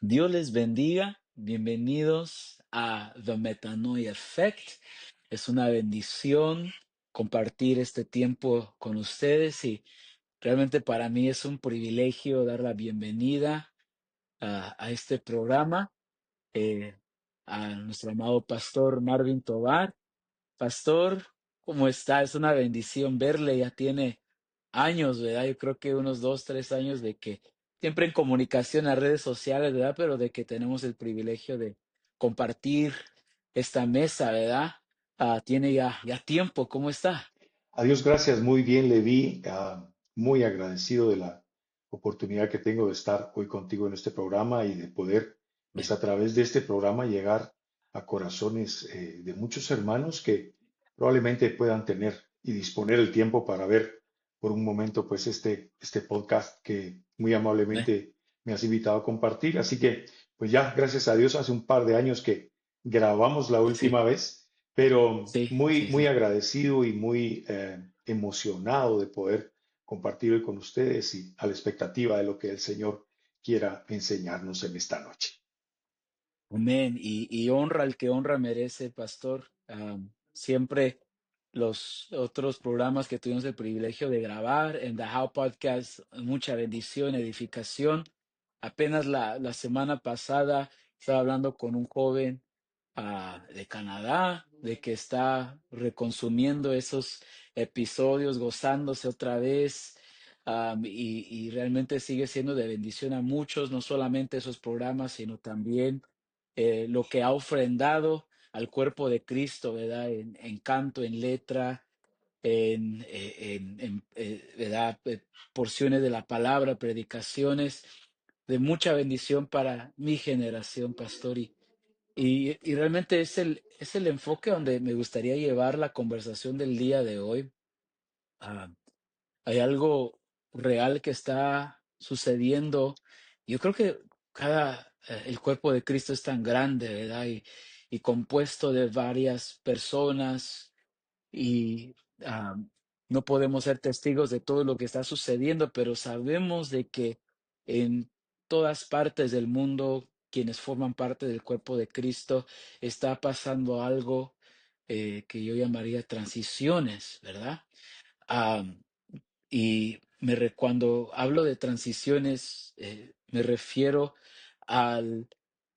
Dios les bendiga. Bienvenidos a The Metanoia Effect. Es una bendición compartir este tiempo con ustedes y realmente para mí es un privilegio dar la bienvenida a este programa eh, a nuestro amado pastor Marvin Tovar. Pastor, ¿cómo está? Es una bendición verle. Ya tiene años, ¿verdad? Yo creo que unos 2, 3 años de que siempre en comunicación en las redes sociales, ¿verdad? Pero de que tenemos el privilegio de compartir esta mesa, ¿verdad? Tiene ya tiempo. ¿Cómo está? Adiós, gracias, muy bien, Levi. Muy agradecido de la oportunidad que tengo de estar hoy contigo en este programa y de poder, pues Bien. a través de este programa, llegar a corazones de muchos hermanos que probablemente puedan tener y disponer el tiempo para ver por un momento, pues este podcast que muy Amén. amablemente me has invitado a compartir. Así que, pues ya, gracias a Dios, hace un par de años que grabamos la Sí, última vez, pero sí, muy, sí, muy sí. agradecido y muy emocionado de poder compartir hoy con ustedes y a la expectativa de lo que el Señor quiera enseñarnos en esta noche. Amén. Y honra al que honra merece, pastor. Siempre los otros programas que tuvimos el privilegio de grabar en The How Podcast, mucha bendición, edificación. Apenas la semana pasada estaba hablando con un joven de Canadá, de que está reconsumiendo esos episodios, gozándose otra vez. Y realmente sigue siendo de bendición a muchos, no solamente esos programas, sino también lo que ha ofrendado al cuerpo de Cristo, ¿verdad? En canto, en letra, ¿verdad? Porciones de la palabra, predicaciones, de mucha bendición para mi generación, pastor. Y realmente es el enfoque donde me gustaría llevar la conversación del día de hoy. Ah, Hay algo real que está sucediendo. Yo creo que el cuerpo de Cristo es tan grande, ¿verdad? Y compuesto de varias personas y no podemos ser testigos de todo lo que está sucediendo, pero sabemos de que en todas partes del mundo, quienes forman parte del cuerpo de Cristo, está pasando algo que yo llamaría transiciones, ¿verdad? Am, cuando hablo de transiciones, me refiero a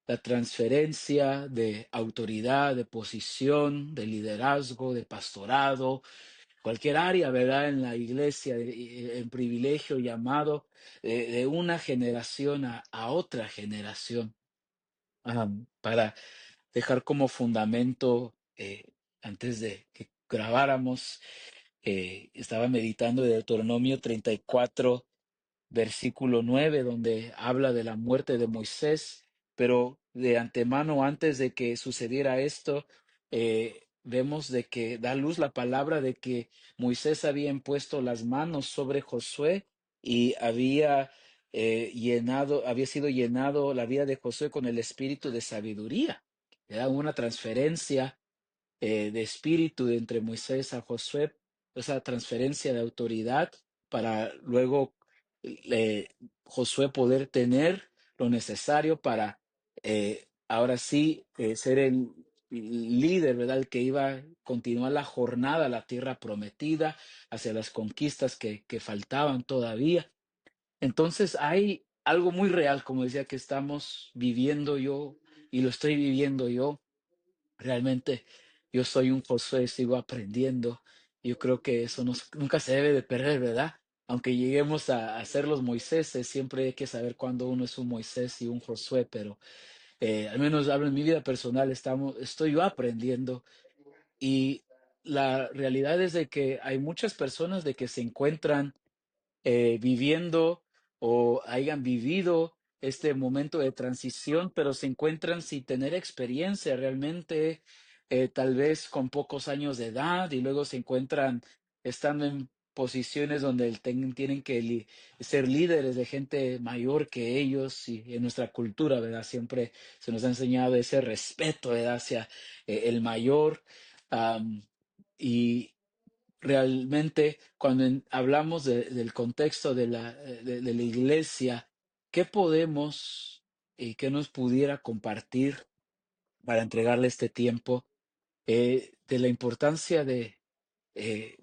la transferencia de autoridad, de posición, de liderazgo, de pastorado, cualquier área, ¿verdad? En la iglesia, en privilegio llamado de una generación a otra generación. Para dejar como fundamento, antes de que grabáramos, estaba meditando de Deuteronomio 34, versículo 9, donde habla de la muerte de Moisés, pero de antemano, antes de que sucediera esto, vemos de que da luz la palabra de que Moisés había impuesto las manos sobre Josué y había sido llenado la vida de Josué con el espíritu de sabiduría. Era una transferencia de espíritu de entre Moisés a Josué, esa transferencia de autoridad para luego Josué poder tener lo necesario para ahora sí ser el líder, ¿verdad? El que iba a continuar la jornada a la tierra prometida, hacia las conquistas que faltaban todavía. Entonces hay algo muy real, como decía, que estamos viviendo yo y lo estoy viviendo yo. Realmente yo soy un Josué, sigo aprendiendo. Yo creo que eso nunca se debe de perder, ¿verdad? Aunque lleguemos a ser los Moiséses, siempre hay que saber cuándo uno es un Moisés y un Josué, pero al menos hablo en mi vida personal, estoy yo aprendiendo y la realidad es de que hay muchas personas de que se encuentran viviendo o hayan vivido este momento de transición, pero se encuentran sin tener experiencia realmente, tal vez con pocos años de edad y luego se encuentran estando en posiciones donde tienen que ser líderes de gente mayor que ellos y en nuestra cultura, ¿verdad? Siempre se nos ha enseñado ese respeto, ¿verdad? Hacia el mayor. am, y, Realmente, cuando hablamos del contexto de la iglesia, ¿qué podemos? y qué nos pudiera compartir para entregarle este tiempo de la importancia de eh,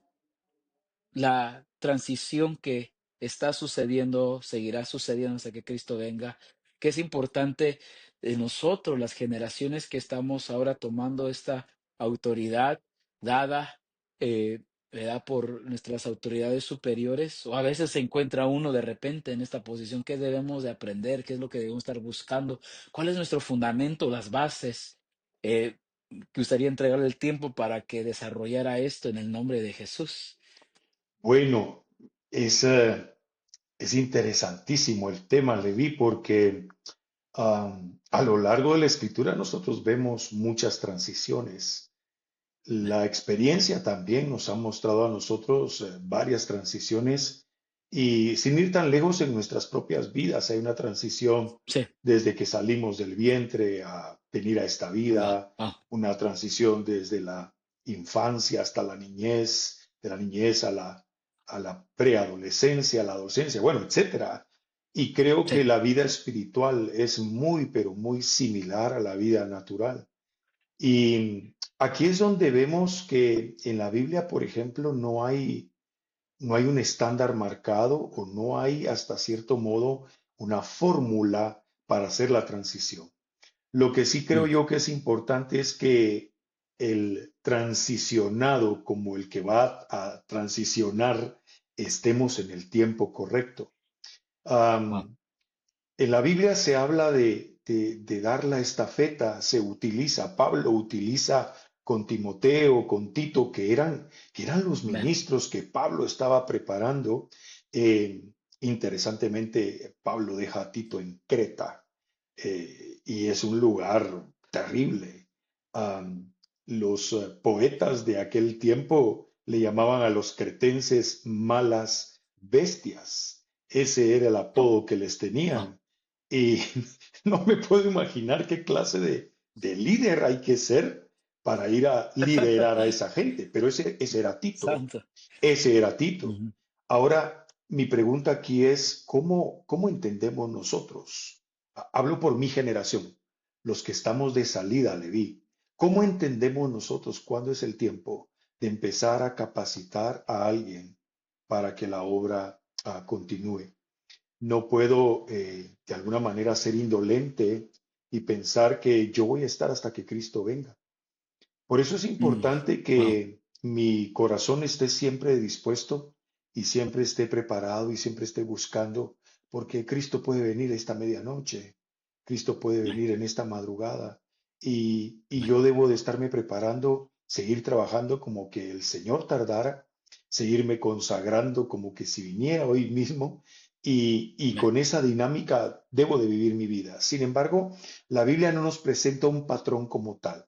la transición que está sucediendo, seguirá sucediendo hasta que Cristo venga, que es importante de nosotros, las generaciones que estamos ahora tomando esta autoridad dada, ¿verdad? Por nuestras autoridades superiores, o a veces se encuentra uno de repente en esta posición. ¿Qué debemos de aprender? ¿Qué es lo que debemos estar buscando? ¿Cuál es nuestro fundamento, las bases? Eh, Gustaría entregarle el tiempo para que desarrollara esto en el nombre de Jesús. Bueno, es, es interesantísimo el tema, Leví, porque a lo largo de la escritura nosotros vemos muchas transiciones. La experiencia también nos ha mostrado a nosotros varias transiciones y sin ir tan lejos en nuestras propias vidas, hay una transición Sí. desde que salimos del vientre a venir a esta Wow. vida, una transición desde la infancia hasta la niñez, de la niñez a la preadolescencia, a la adolescencia, bueno, etcétera. Y creo Sí. que la vida espiritual es muy, pero muy similar a la vida natural. Y aquí es donde vemos que en la Biblia, por ejemplo, no hay un estándar marcado o no hay hasta cierto modo una fórmula para hacer la transición. Lo que sí creo Mm. yo que es importante es que el transicionado como el que va a transicionar estemos en el tiempo correcto. Wow. En la Biblia se habla de dar la estafeta, se utiliza, Pablo utiliza con Timoteo, con Tito, que eran los Amen. ministros que Pablo estaba preparando. Eh, Interesantemente, Pablo deja a Tito en Creta y es un lugar terrible. Los poetas de aquel tiempo le llamaban a los cretenses malas bestias. Ese era el Wow. apodo que les Wow. tenían. Y no me puedo imaginar qué clase de líder hay que ser para ir a liderar a esa gente, pero ese era Tito, Santo. ese era Tito. Ujú. Ahora, mi pregunta aquí es, ¿cómo entendemos nosotros? Hablo por mi generación, los que estamos de salida, Leví. ¿Cómo entendemos nosotros cuándo es el tiempo de empezar a capacitar a alguien para que la obra continúe? No puedo de alguna manera ser indolente y pensar que yo voy a estar hasta que Cristo venga. Por eso es Mm. importante Wow. que mi corazón esté siempre dispuesto y siempre esté preparado y siempre esté buscando, porque Cristo puede venir esta medianoche, Cristo puede Amen. venir en esta madrugada y Amen. yo debo de estarme preparando, seguir trabajando como que el Señor tardara, seguirme consagrando como que si viniera hoy mismo y Amen. con esa dinámica debo de vivir mi vida. Sin embargo, la Biblia no nos presenta un patrón como tal.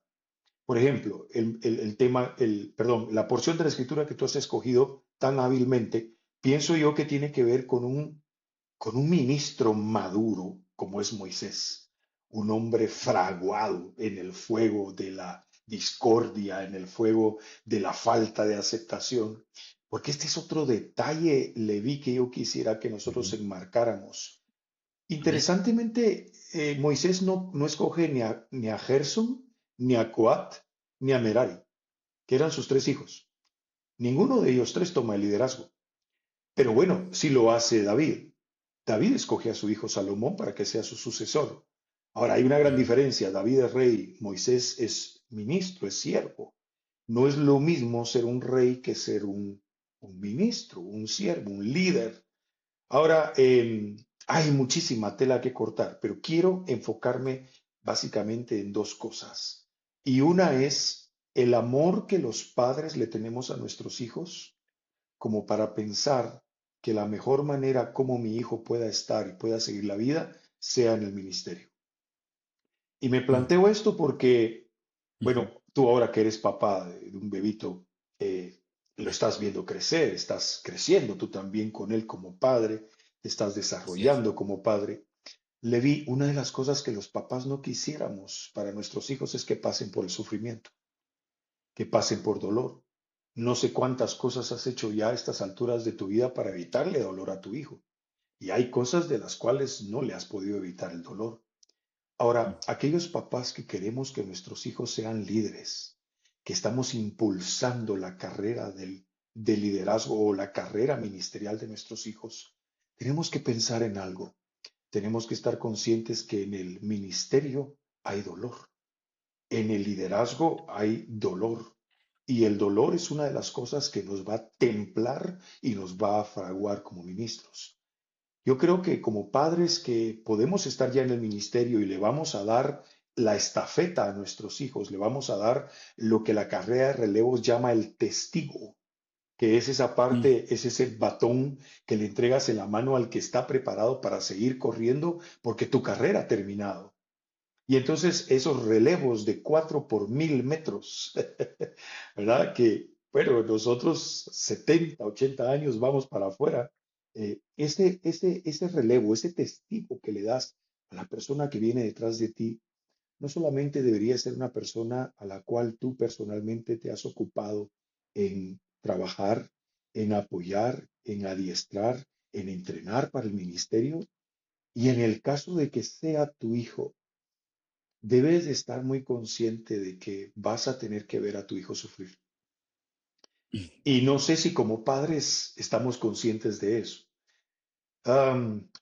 Por ejemplo, el tema, perdón, la porción de la escritura que tú has escogido tan hábilmente, pienso yo que tiene que ver con un ministro maduro como es Moisés, un hombre fraguado en el fuego de la discordia, en el fuego de la falta de aceptación. Porque este es otro detalle, Leví, que yo quisiera que nosotros Ujú. enmarcáramos. Amen. Interesantemente, Moisés no escoge ni a Gerson, ni a Coat, ni a Merari, que eran sus tres hijos. Ninguno de ellos tres toma el liderazgo. Pero bueno, sí lo hace David. David escoge a su hijo Salomón para que sea su sucesor. Ahora, hay una gran Ujú. diferencia. David es rey, Moisés es ministro, es siervo. No es lo mismo ser un rey que ser un ministro, un siervo, un líder. Ahora, hay muchísima tela que cortar, pero quiero enfocarme básicamente en dos cosas. Y una es el amor que los padres le tenemos a nuestros hijos, como para pensar que la mejor manera como mi hijo pueda estar y pueda seguir la vida sea en el ministerio. Y me Mm. planteo esto porque, Ujú. bueno, tú ahora que eres papá de un bebito, lo estás viendo crecer, estás creciendo tú también con él como padre, te estás Así es. desarrollando como padre. Levi, una de las cosas que los papás no quisiéramos para nuestros hijos es que pasen por el sufrimiento, que pasen por dolor. No sé cuántas cosas has hecho ya a estas alturas de tu vida para evitarle dolor a tu hijo. Y hay cosas de las cuales no le has podido evitar el dolor. Ahora, aquellos papás que queremos que nuestros hijos sean líderes, que estamos impulsando la carrera del liderazgo o la carrera ministerial de nuestros hijos, tenemos que pensar en algo. Tenemos que estar conscientes que en el ministerio hay dolor, en el liderazgo hay dolor. Y el dolor es una de las cosas que nos va a templar y nos va a fraguar como ministros. Yo creo que como padres que podemos estar ya en el ministerio y le vamos a dar la estafeta a nuestros hijos, le vamos a dar lo que la carrera de relevos llama el testigo, que es esa Mm. parte, es ese batón que le entregas en la mano al que está preparado para seguir corriendo porque tu carrera ha terminado. Y entonces esos relevos de 4 por 1000 metros, ¿verdad? Que, bueno, nosotros 70, 80 años vamos para afuera. Ese relevo, ese testigo que le das a la persona que viene detrás de ti, no solamente debería ser una persona a la cual tú personalmente te has ocupado en trabajar, en apoyar, en adiestrar, en entrenar para el ministerio, y en el caso de que sea tu hijo, debes de estar muy consciente de que vas a tener que ver a tu hijo sufrir. Y no sé si como padres estamos conscientes de eso.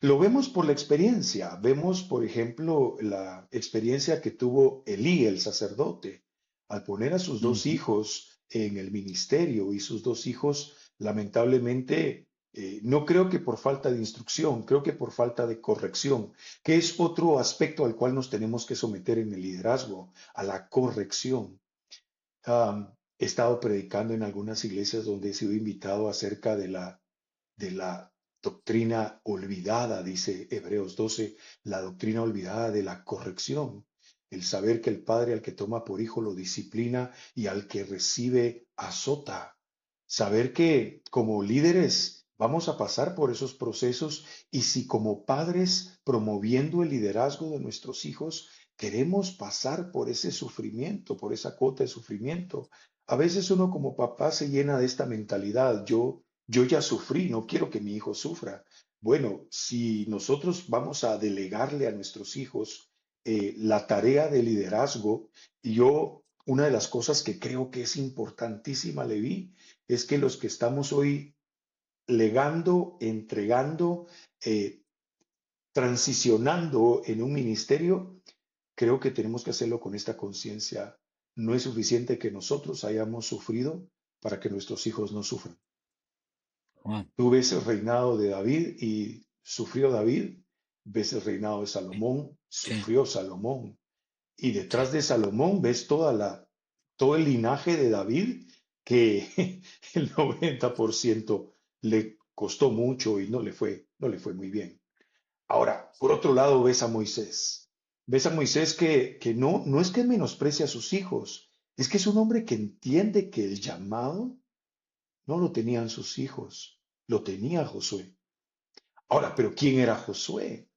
Lo vemos por la experiencia. Vemos, por ejemplo, la experiencia que tuvo Elí, el sacerdote, al poner a sus dos Ujú. hijos en el ministerio y sus dos hijos, lamentablemente, no creo que por falta de instrucción, creo que por falta de corrección, que es otro aspecto al cual nos tenemos que someter en el liderazgo, a la corrección. He estado predicando en algunas iglesias donde he sido invitado acerca de la doctrina olvidada, dice Hebreos 12, la doctrina olvidada de la corrección, el saber que el padre al que toma por hijo lo disciplina y al que recibe azota, saber que como líderes vamos a pasar por esos procesos y si como padres promoviendo el liderazgo de nuestros hijos queremos pasar por ese sufrimiento, por esa cuota de sufrimiento, a veces uno como papá se llena de esta mentalidad, yo ya sufrí, no quiero que mi hijo sufra. Bueno, si nosotros vamos a delegarle a nuestros hijos la tarea de liderazgo, y yo, una de las cosas que creo que es importantísima, Leví, es que los que estamos hoy legando, entregando, eh, transicionando en un ministerio, creo que tenemos que hacerlo con esta conciencia. No es suficiente que nosotros hayamos sufrido para que nuestros hijos no sufran. Wow. Tú ves el reinado de David y sufrió David, ves el reinado de Sí, Salomón, sí, sufrió Salomón. Y sí. detrás de Salomón ves todo el linaje de David que el 90% le costó mucho y no le fue muy bien. Ahora, por otro lado, ves a Moisés. Ves a Moisés que no es que menosprecie a sus hijos, es que es un hombre que entiende que el llamado no lo tenían sus hijos, lo tenía Josué. Ahora, pero ¿quién era Josué?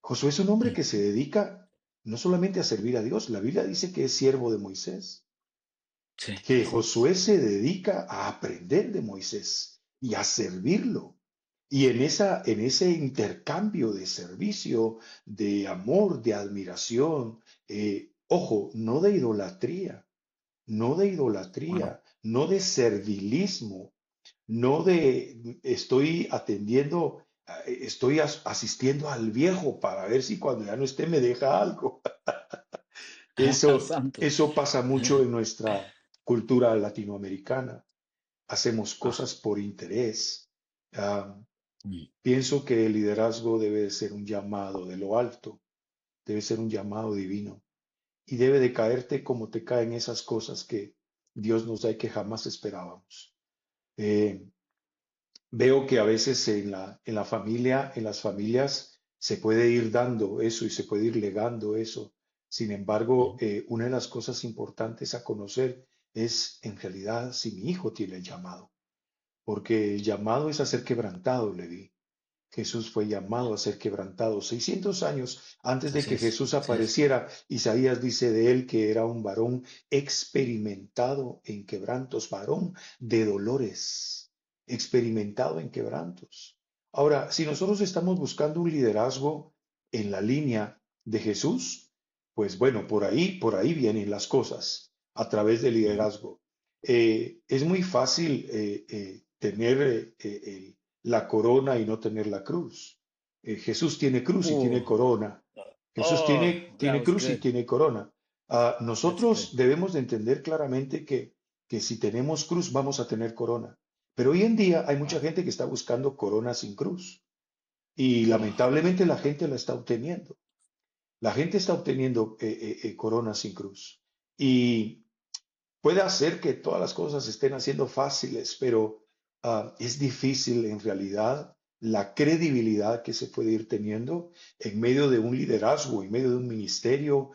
Josué es un hombre Mm. que se dedica no solamente a servir a Dios, la Biblia dice que es siervo de Moisés, Sí, que Josué se dedica a aprender de Moisés y a servirlo. Y en ese intercambio de servicio, de amor, de admiración, ojo, wow. no de servilismo, no de estoy atendiendo, estoy asistiendo al viejo para ver si cuando ya no esté me deja algo. Santo. Eso pasa mucho en nuestra cultura latinoamericana. Hacemos Ah, cosas por interés. Ah, mm. Pienso que el liderazgo debe de ser un llamado de lo alto, debe ser un llamado divino y debe de caerte como te caen esas cosas que Dios nos da y que jamás esperábamos. Eh, Veo que a veces en la familia, en las familias, se puede ir dando eso y se puede ir legando eso. Sin embargo, Mm. una de las cosas importantes a conocer es en realidad si mi hijo tiene el llamado, porque el llamado es a ser quebrantado, Leví. Jesús fue llamado a ser quebrantado. 600 años antes de Así que es, Jesús así es. apareciera, Isaías dice de él que era un varón experimentado en quebrantos, varón de dolores, experimentado en quebrantos. Ahora, si nosotros estamos buscando un liderazgo en la línea de Jesús, pues bueno, por ahí vienen las cosas, a través del Ujú. liderazgo. Es muy fácil tener la corona y no tener la cruz. Jesús tiene cruz y tiene Uh, corona. Jesús oh, that tiene was cruz y good. tiene corona. That's good. Nosotros debemos de entender claramente que si tenemos cruz vamos a tener corona. Pero hoy en día hay mucha Wow. gente que está buscando corona sin cruz y Wow. lamentablemente la gente la está obteniendo. La gente está obteniendo corona sin cruz. Y puede hacer que todas las cosas estén haciendo fáciles, pero es difícil en realidad la credibilidad que se puede ir teniendo en medio de un liderazgo, en medio de un ministerio,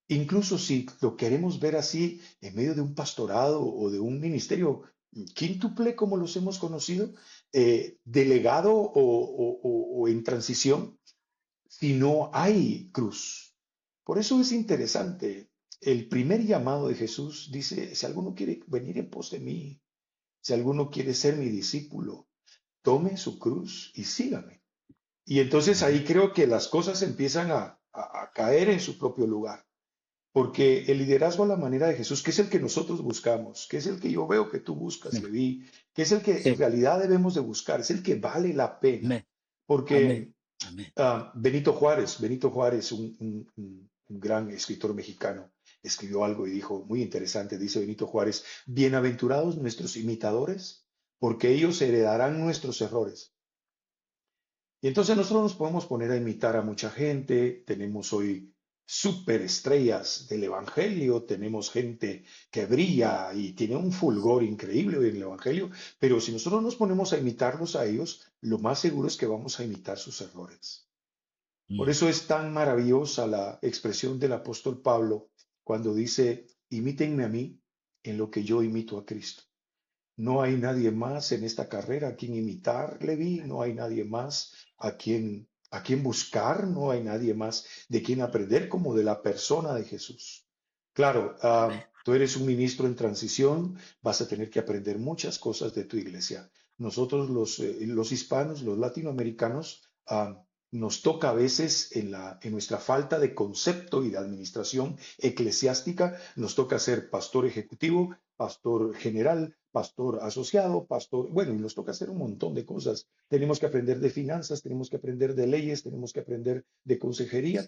incluso si lo queremos ver así, en medio de un pastorado o de un ministerio quíntuple como los hemos conocido, delegado o en transición, si no hay cruz. Por eso es interesante. El primer llamado de Jesús dice, si alguno quiere venir en pos de mí, si alguno quiere ser mi discípulo, tome su cruz y sígame. Y entonces Ujú. ahí creo que las cosas empiezan a caer en su propio lugar. Porque el liderazgo a la manera de Jesús, que es el que nosotros buscamos, que es el que yo veo que tú buscas, Sí. Leví, que es el que en Sí. realidad debemos de buscar, es el que vale la pena. Amén. Amén. Porque Amén. Benito Juárez, un gran escritor mexicano, escribió algo y dijo, muy interesante, dice Benito Juárez, bienaventurados nuestros imitadores, porque ellos heredarán nuestros errores. Y entonces nosotros nos podemos poner a imitar a mucha gente, tenemos hoy superestrellas del Evangelio, tenemos gente que brilla y tiene un fulgor increíble en el Evangelio, pero si nosotros nos ponemos a imitarlos a ellos, lo más seguro es que vamos a imitar sus errores. Por Mm. eso es tan maravillosa la expresión del apóstol Pablo cuando dice, imítenme a mí en lo que yo imito a Cristo. No hay nadie más en esta carrera a quien imitar, Levi, no hay nadie más a quien buscar, no hay nadie más de quien aprender como de la persona de Jesús. Claro, Amén. tú eres un ministro en transición, vas a tener que aprender muchas cosas de tu iglesia. Nosotros los hispanos, los latinoamericanos, nos toca a veces en nuestra falta de concepto y de administración eclesiástica, nos toca ser pastor ejecutivo, pastor general, pastor asociado, pastor, bueno, y nos toca hacer un montón de cosas. Tenemos que aprender de finanzas, tenemos que aprender de leyes, tenemos que aprender de consejería,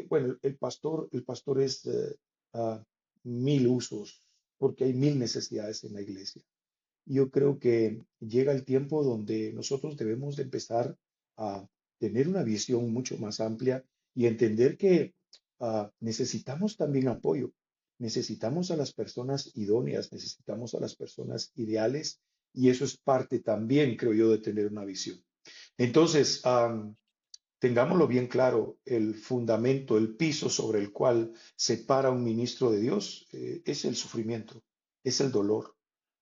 bueno, el pastor es ah, mil usos, porque hay mil necesidades en la iglesia. Yo creo que llega el tiempo donde nosotros debemos de empezar a tener una visión mucho más amplia y entender que necesitamos también apoyo. Necesitamos a las personas idóneas, necesitamos a las personas ideales y eso es parte también, creo yo, de tener una visión. Entonces, tengámoslo bien claro, el fundamento, el piso sobre el cual se para un ministro de Dios es el sufrimiento, es el dolor.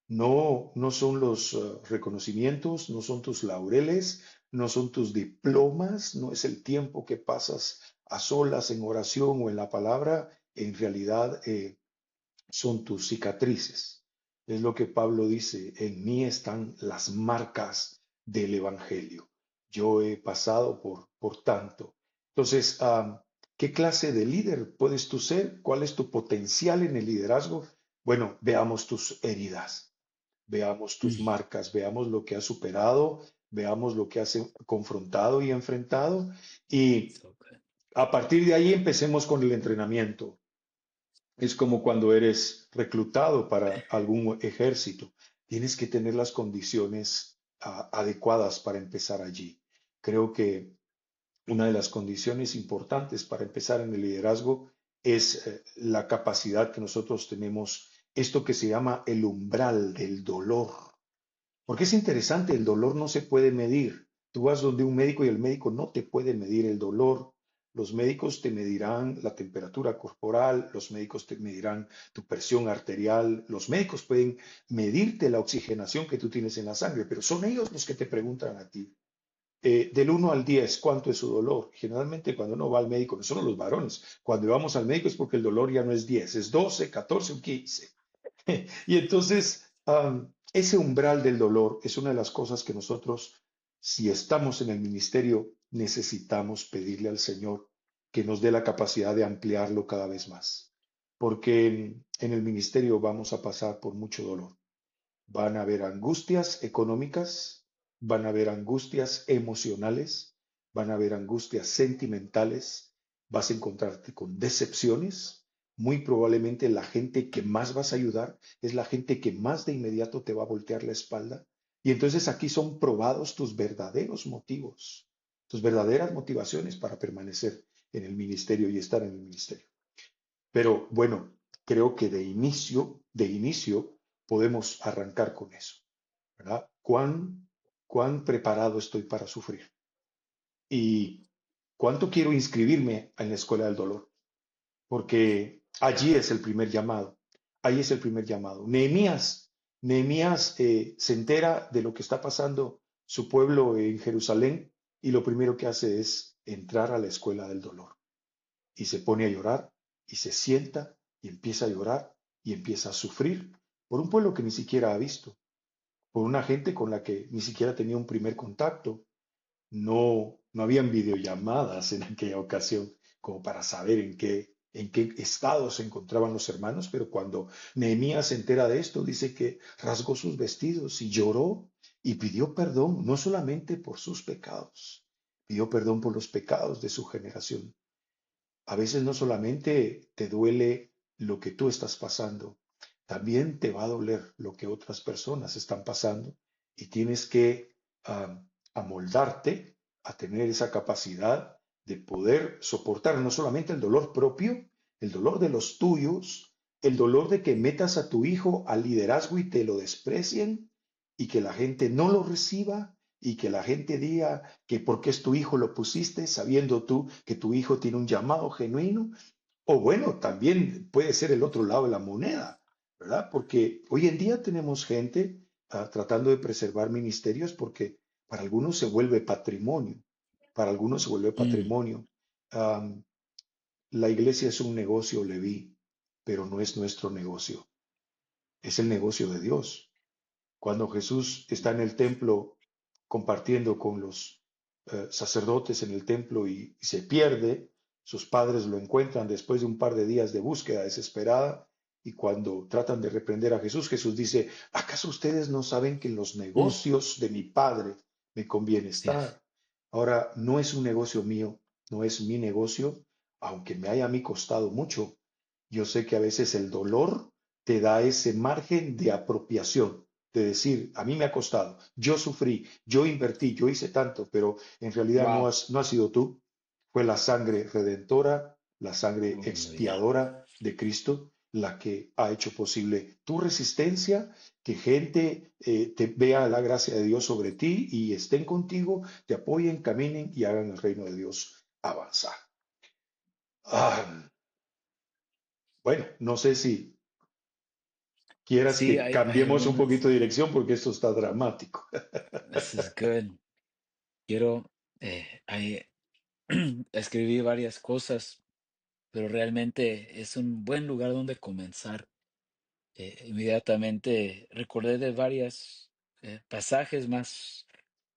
No, no son los reconocimientos, no son tus laureles, no son tus diplomas, no es el tiempo que pasas a solas en oración o en la palabra, en realidad son tus cicatrices. Es lo que Pablo dice, en mí están las marcas del Evangelio. Yo he pasado por tanto. Entonces, ¿qué clase de líder puedes tú ser? ¿Cuál es tu potencial en el liderazgo? Bueno, veamos tus heridas, veamos tus Mm. marcas, veamos lo que has superado, veamos lo que has confrontado y enfrentado y So good. a partir de ahí empecemos con el entrenamiento. Es como cuando eres reclutado para algún ejército. Tienes que tener las condiciones adecuadas para empezar allí. Creo que una de las condiciones importantes para empezar en el liderazgo es la capacidad que nosotros tenemos, esto que se llama el umbral del dolor. Porque es interesante, el dolor no se puede medir. Tú vas donde un médico y el médico no te puede medir el dolor. Los médicos te medirán la temperatura corporal, los médicos te medirán tu presión arterial, los médicos pueden medirte la oxigenación que tú tienes en la sangre, pero son ellos los que te preguntan a ti. Del 1 al 10, ¿cuánto es su dolor? Generalmente cuando uno va al médico, nosotros los varones, cuando vamos al médico es porque el dolor ya no es 10, es 12, 14 o 15. Y entonces, ese umbral del dolor es una de las cosas que nosotros, si estamos en el ministerio, necesitamos pedirle al Señor que nos dé la capacidad de ampliarlo cada vez más. Porque en el ministerio vamos a pasar por mucho dolor. Van a haber angustias económicas, van a haber angustias emocionales, van a haber angustias sentimentales, vas a encontrarte con decepciones. Muy probablemente la gente que más vas a ayudar es la gente que más de inmediato te va a voltear la espalda. Y entonces aquí son probados tus verdaderos motivos, tus verdaderas motivaciones para permanecer en el ministerio y estar en el ministerio. Pero bueno, creo que de inicio podemos arrancar con eso, ¿verdad? ¿Cuán preparado estoy para sufrir? ¿Y cuánto quiero inscribirme en la escuela del dolor? Porque allí es el primer llamado, ahí es el primer llamado. Nehemías se entera de lo que está pasando su pueblo en Jerusalén y lo primero que hace es entrar a la escuela del dolor y se pone a llorar y se sienta y empieza a llorar y empieza a sufrir por un pueblo que ni siquiera ha visto, por una gente con la que ni siquiera tenía un primer contacto. No habían videollamadas en aquella ocasión como para saber en qué estado se encontraban los hermanos, pero cuando Nehemías se entera de esto, dice que rasgó sus vestidos y lloró y pidió perdón, no solamente por sus pecados, pidió perdón por los pecados de su generación. A veces no solamente te duele lo que tú estás pasando, también te va a doler lo que otras personas están pasando y tienes que amoldarte a tener esa capacidad de poder soportar no solamente el dolor propio, el dolor de los tuyos, el dolor de que metas a tu hijo al liderazgo y te lo desprecien y que la gente no lo reciba y que la gente diga que porque es tu hijo lo pusiste, sabiendo tú que tu hijo tiene un llamado genuino. O bueno, también puede ser el otro lado de la moneda, ¿verdad? Porque hoy en día tenemos gente tratando de preservar ministerios porque para algunos se vuelve patrimonio, para algunos se vuelve Mm, patrimonio. Um, la iglesia es un negocio, Leví, pero no es nuestro negocio, es el negocio de Dios. Cuando Jesús está en el templo compartiendo con los sacerdotes en el templo y se pierde, sus padres lo encuentran después de un par de días de búsqueda desesperada y cuando tratan de reprender a Jesús, Jesús dice, ¿acaso ustedes no saben que en los mm, negocios de mi Padre me conviene yes. estar? Ahora, no es un negocio mío, no es mi negocio, aunque me haya a mí costado mucho. Yo sé que a veces el dolor te da ese margen de apropiación, de decir, a mí me ha costado, yo sufrí, yo invertí, yo hice tanto, pero en realidad Wow. no has sido tú, fue la sangre redentora, la sangre Aleluya. expiadora de Cristo la que ha hecho posible tu resistencia, que gente te vea la gracia de Dios sobre ti y estén contigo, te apoyen, caminen y hagan el reino de Dios avanzar. Ah, bueno, no sé si quieras Sí, que hay cambiemos un algunas. poquito de dirección porque esto está dramático. This is good. Quiero, escribí varias cosas, pero realmente es un buen lugar donde comenzar. Inmediatamente recordé de varios pasajes más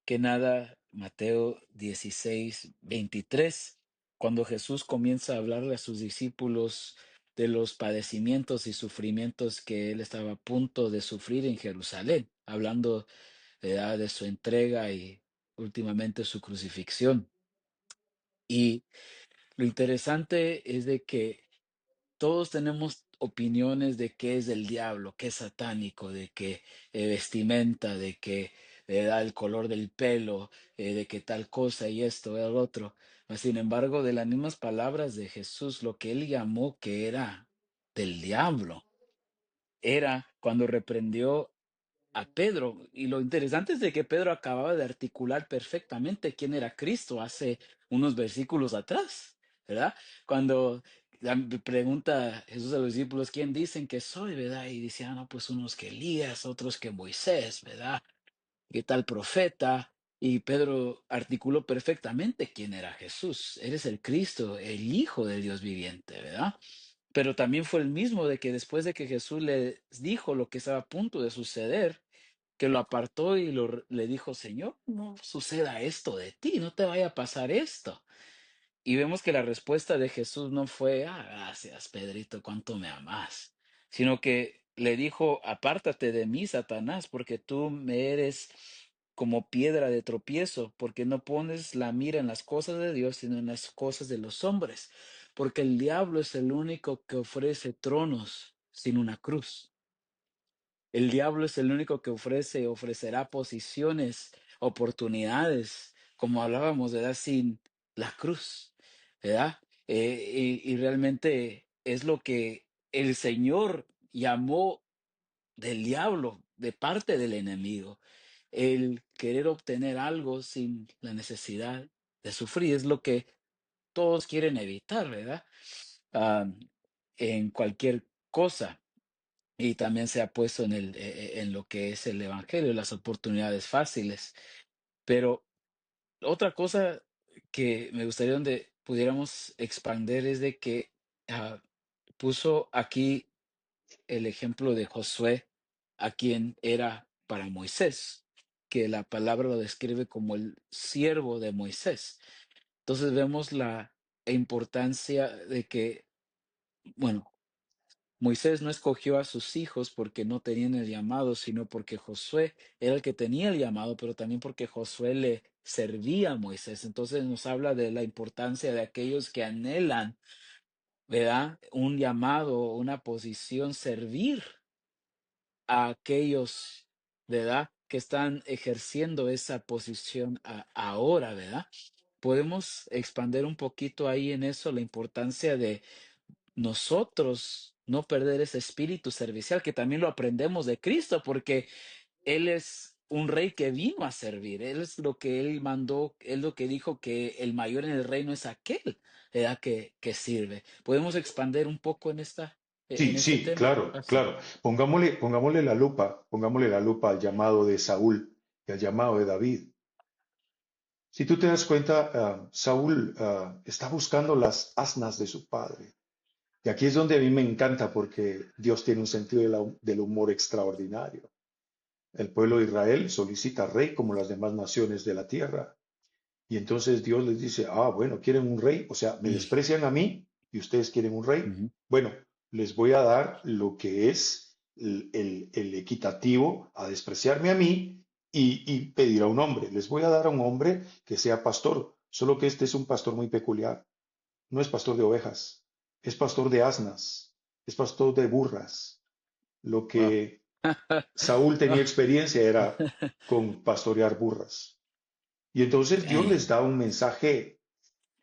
que nada Mateo 16:23, cuando Jesús comienza a hablarle a sus discípulos de los padecimientos y sufrimientos que él estaba a punto de sufrir en Jerusalén, hablando de su entrega y últimamente su crucifixión. Y lo interesante es de que todos tenemos opiniones de qué es del diablo, qué es satánico, de qué vestimenta, de qué le da el color del pelo, de qué tal cosa y esto y el otro. Mas, sin embargo, de las mismas palabras de Jesús, lo que él llamó que era del diablo, era cuando reprendió a Pedro. Y lo interesante es de que Pedro acababa de articular perfectamente quién era Cristo hace unos versículos atrás, ¿verdad? Cuando pregunta Jesús a los discípulos, ¿quién dicen que soy, verdad? Y dice, no, pues unos que Elías, otros que Moisés, ¿verdad? ¿Qué tal profeta? Y Pedro articuló perfectamente quién era Jesús. Eres el Cristo, el Hijo de Dios viviente, ¿verdad? Pero también fue el mismo de que después de que Jesús le dijo lo que estaba a punto de suceder, que lo apartó y le dijo, Señor, no suceda esto de ti, no te vaya a pasar esto. y vemos que la respuesta de Jesús no fue, ah, gracias, Pedrito, cuánto me amas, sino que le dijo, apártate de mí, Satanás, porque tú me eres como piedra de tropiezo, porque no pones la mira en las cosas de Dios, sino en las cosas de los hombres, porque el diablo es el único que ofrece tronos sin una cruz. El diablo es el único que ofrecerá posiciones, oportunidades, como hablábamos, ¿verdad? Sin la cruz, ¿verdad? Y realmente es lo que el Señor llamó del diablo, de parte del enemigo. El querer obtener algo sin la necesidad de sufrir es lo que todos quieren evitar, ¿verdad? Ah, en cualquier cosa. Y también se ha puesto en lo que es el evangelio, las oportunidades fáciles. Pero otra cosa que me gustaría donde pudiéramos expander es de que puso aquí el ejemplo de Josué, a quien era para Moisés, que la palabra lo describe como el siervo de Moisés. Entonces vemos la importancia de que, bueno, Moisés no escogió a sus hijos porque no tenían el llamado, sino porque Josué era el que tenía el llamado, pero también porque Josué le servía a Moisés. Entonces nos habla de la importancia de aquellos que anhelan, ¿verdad? Un llamado, una posición, servir a aquellos, ¿verdad? Que están ejerciendo esa posición ahora, ¿verdad? Podemos expander un poquito ahí en eso la importancia de nosotros no perder ese espíritu servicial que también lo aprendemos de Cristo, porque Él es un rey que vino a servir, Él es lo que Él mandó, Él lo que dijo que el mayor en el reino es aquel, ¿verdad? Que sirve. ¿Podemos expander un poco en en Sí, este sí, tema? claro, Así. claro. Pongámosle la lupa al llamado de Saúl y al llamado de David. Si tú te das cuenta, Saúl está buscando las asnas de su padre. Y aquí es donde a mí me encanta porque Dios tiene un sentido del humor extraordinario. El pueblo de Israel solicita rey como las demás naciones de la tierra. Y entonces Dios les dice, ah, bueno, ¿quieren un rey? O sea, me Mm, desprecian a mí y ustedes quieren un rey. ujú. Bueno, les voy a dar lo que es el equitativo a despreciarme a mí y pedir a un hombre. Les voy a dar a un hombre que sea pastor, solo que este es un pastor muy peculiar. No es pastor de ovejas, es pastor de asnas, es pastor de burras. Lo Wow. que Saúl tenía experiencia era con pastorear burras. Y entonces Dios Dang. les da un mensaje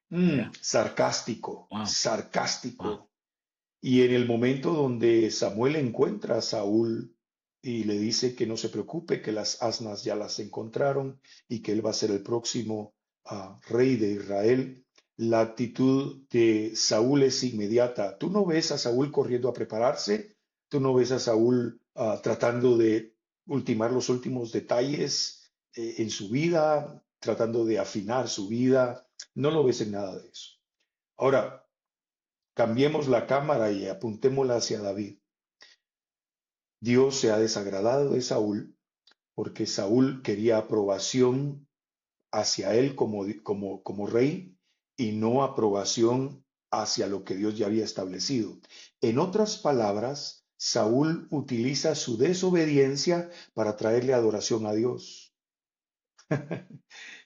Yeah. sarcástico, Wow. Wow. sarcástico. Y en el momento donde Samuel encuentra a Saúl y le dice que no se preocupe, que las asnas ya las encontraron y que él va a ser el próximo rey de Israel, la actitud de Saúl es inmediata. Tú no ves a Saúl corriendo a prepararse, tú no ves a Saúl tratando de ultimar los últimos detalles en su vida, tratando de afinar su vida, no lo ves en nada de eso. Ahora, cambiemos la cámara y apuntémosla hacia David. Dios se ha desagradado de Saúl porque Saúl quería aprobación hacia él como rey y no aprobación hacia lo que Dios ya había establecido. En otras palabras, Saúl utiliza su desobediencia para traerle adoración a Dios.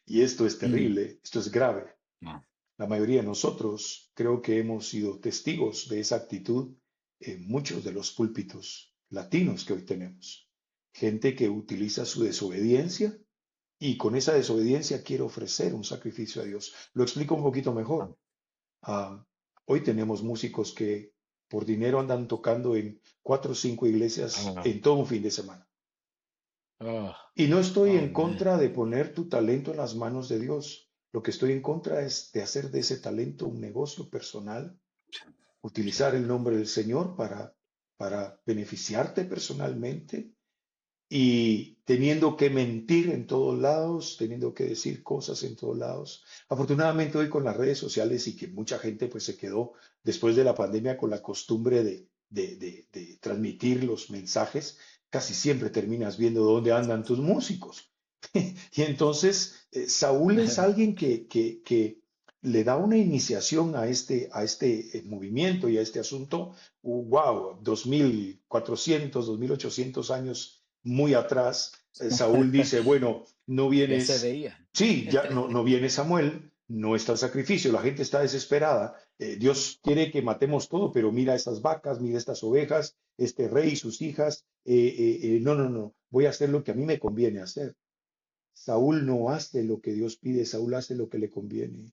Y esto es Mm, terrible, esto es grave. wow. La mayoría de nosotros creo que hemos sido testigos de esa actitud en muchos de los púlpitos latinos que hoy tenemos. Gente que utiliza su desobediencia y con esa desobediencia quiere ofrecer un sacrificio a Dios. Lo explico un poquito Wow. mejor. Ah, hoy tenemos músicos que por dinero andan tocando en 4 o 5 iglesias Oh, en todo un fin de semana. oh, Y no estoy oh, en man. contra de poner tu talento en las manos de Dios. Lo que estoy en contra es de hacer de ese talento un negocio personal, utilizar el nombre del Señor para beneficiarte personalmente y teniendo que mentir en todos lados, teniendo que decir cosas en todos lados. Afortunadamente hoy con las redes sociales y que mucha gente pues se quedó después de la pandemia con la costumbre de transmitir los mensajes, casi siempre terminas viendo dónde andan tus músicos. Y entonces Saúl es alguien que le da una iniciación a este movimiento y a este asunto, wow, 2400, 2800 años muy atrás. Saúl dice, bueno, no Ya se vienes, veía. sí, ya no viene Samuel, no está el sacrificio, la gente está desesperada, Dios quiere que matemos todo, pero mira estas vacas, mira estas ovejas, este rey y sus hijas, no, voy a hacer lo que a mí me conviene hacer. Saúl no hace lo que Dios pide, Saúl hace lo que le conviene.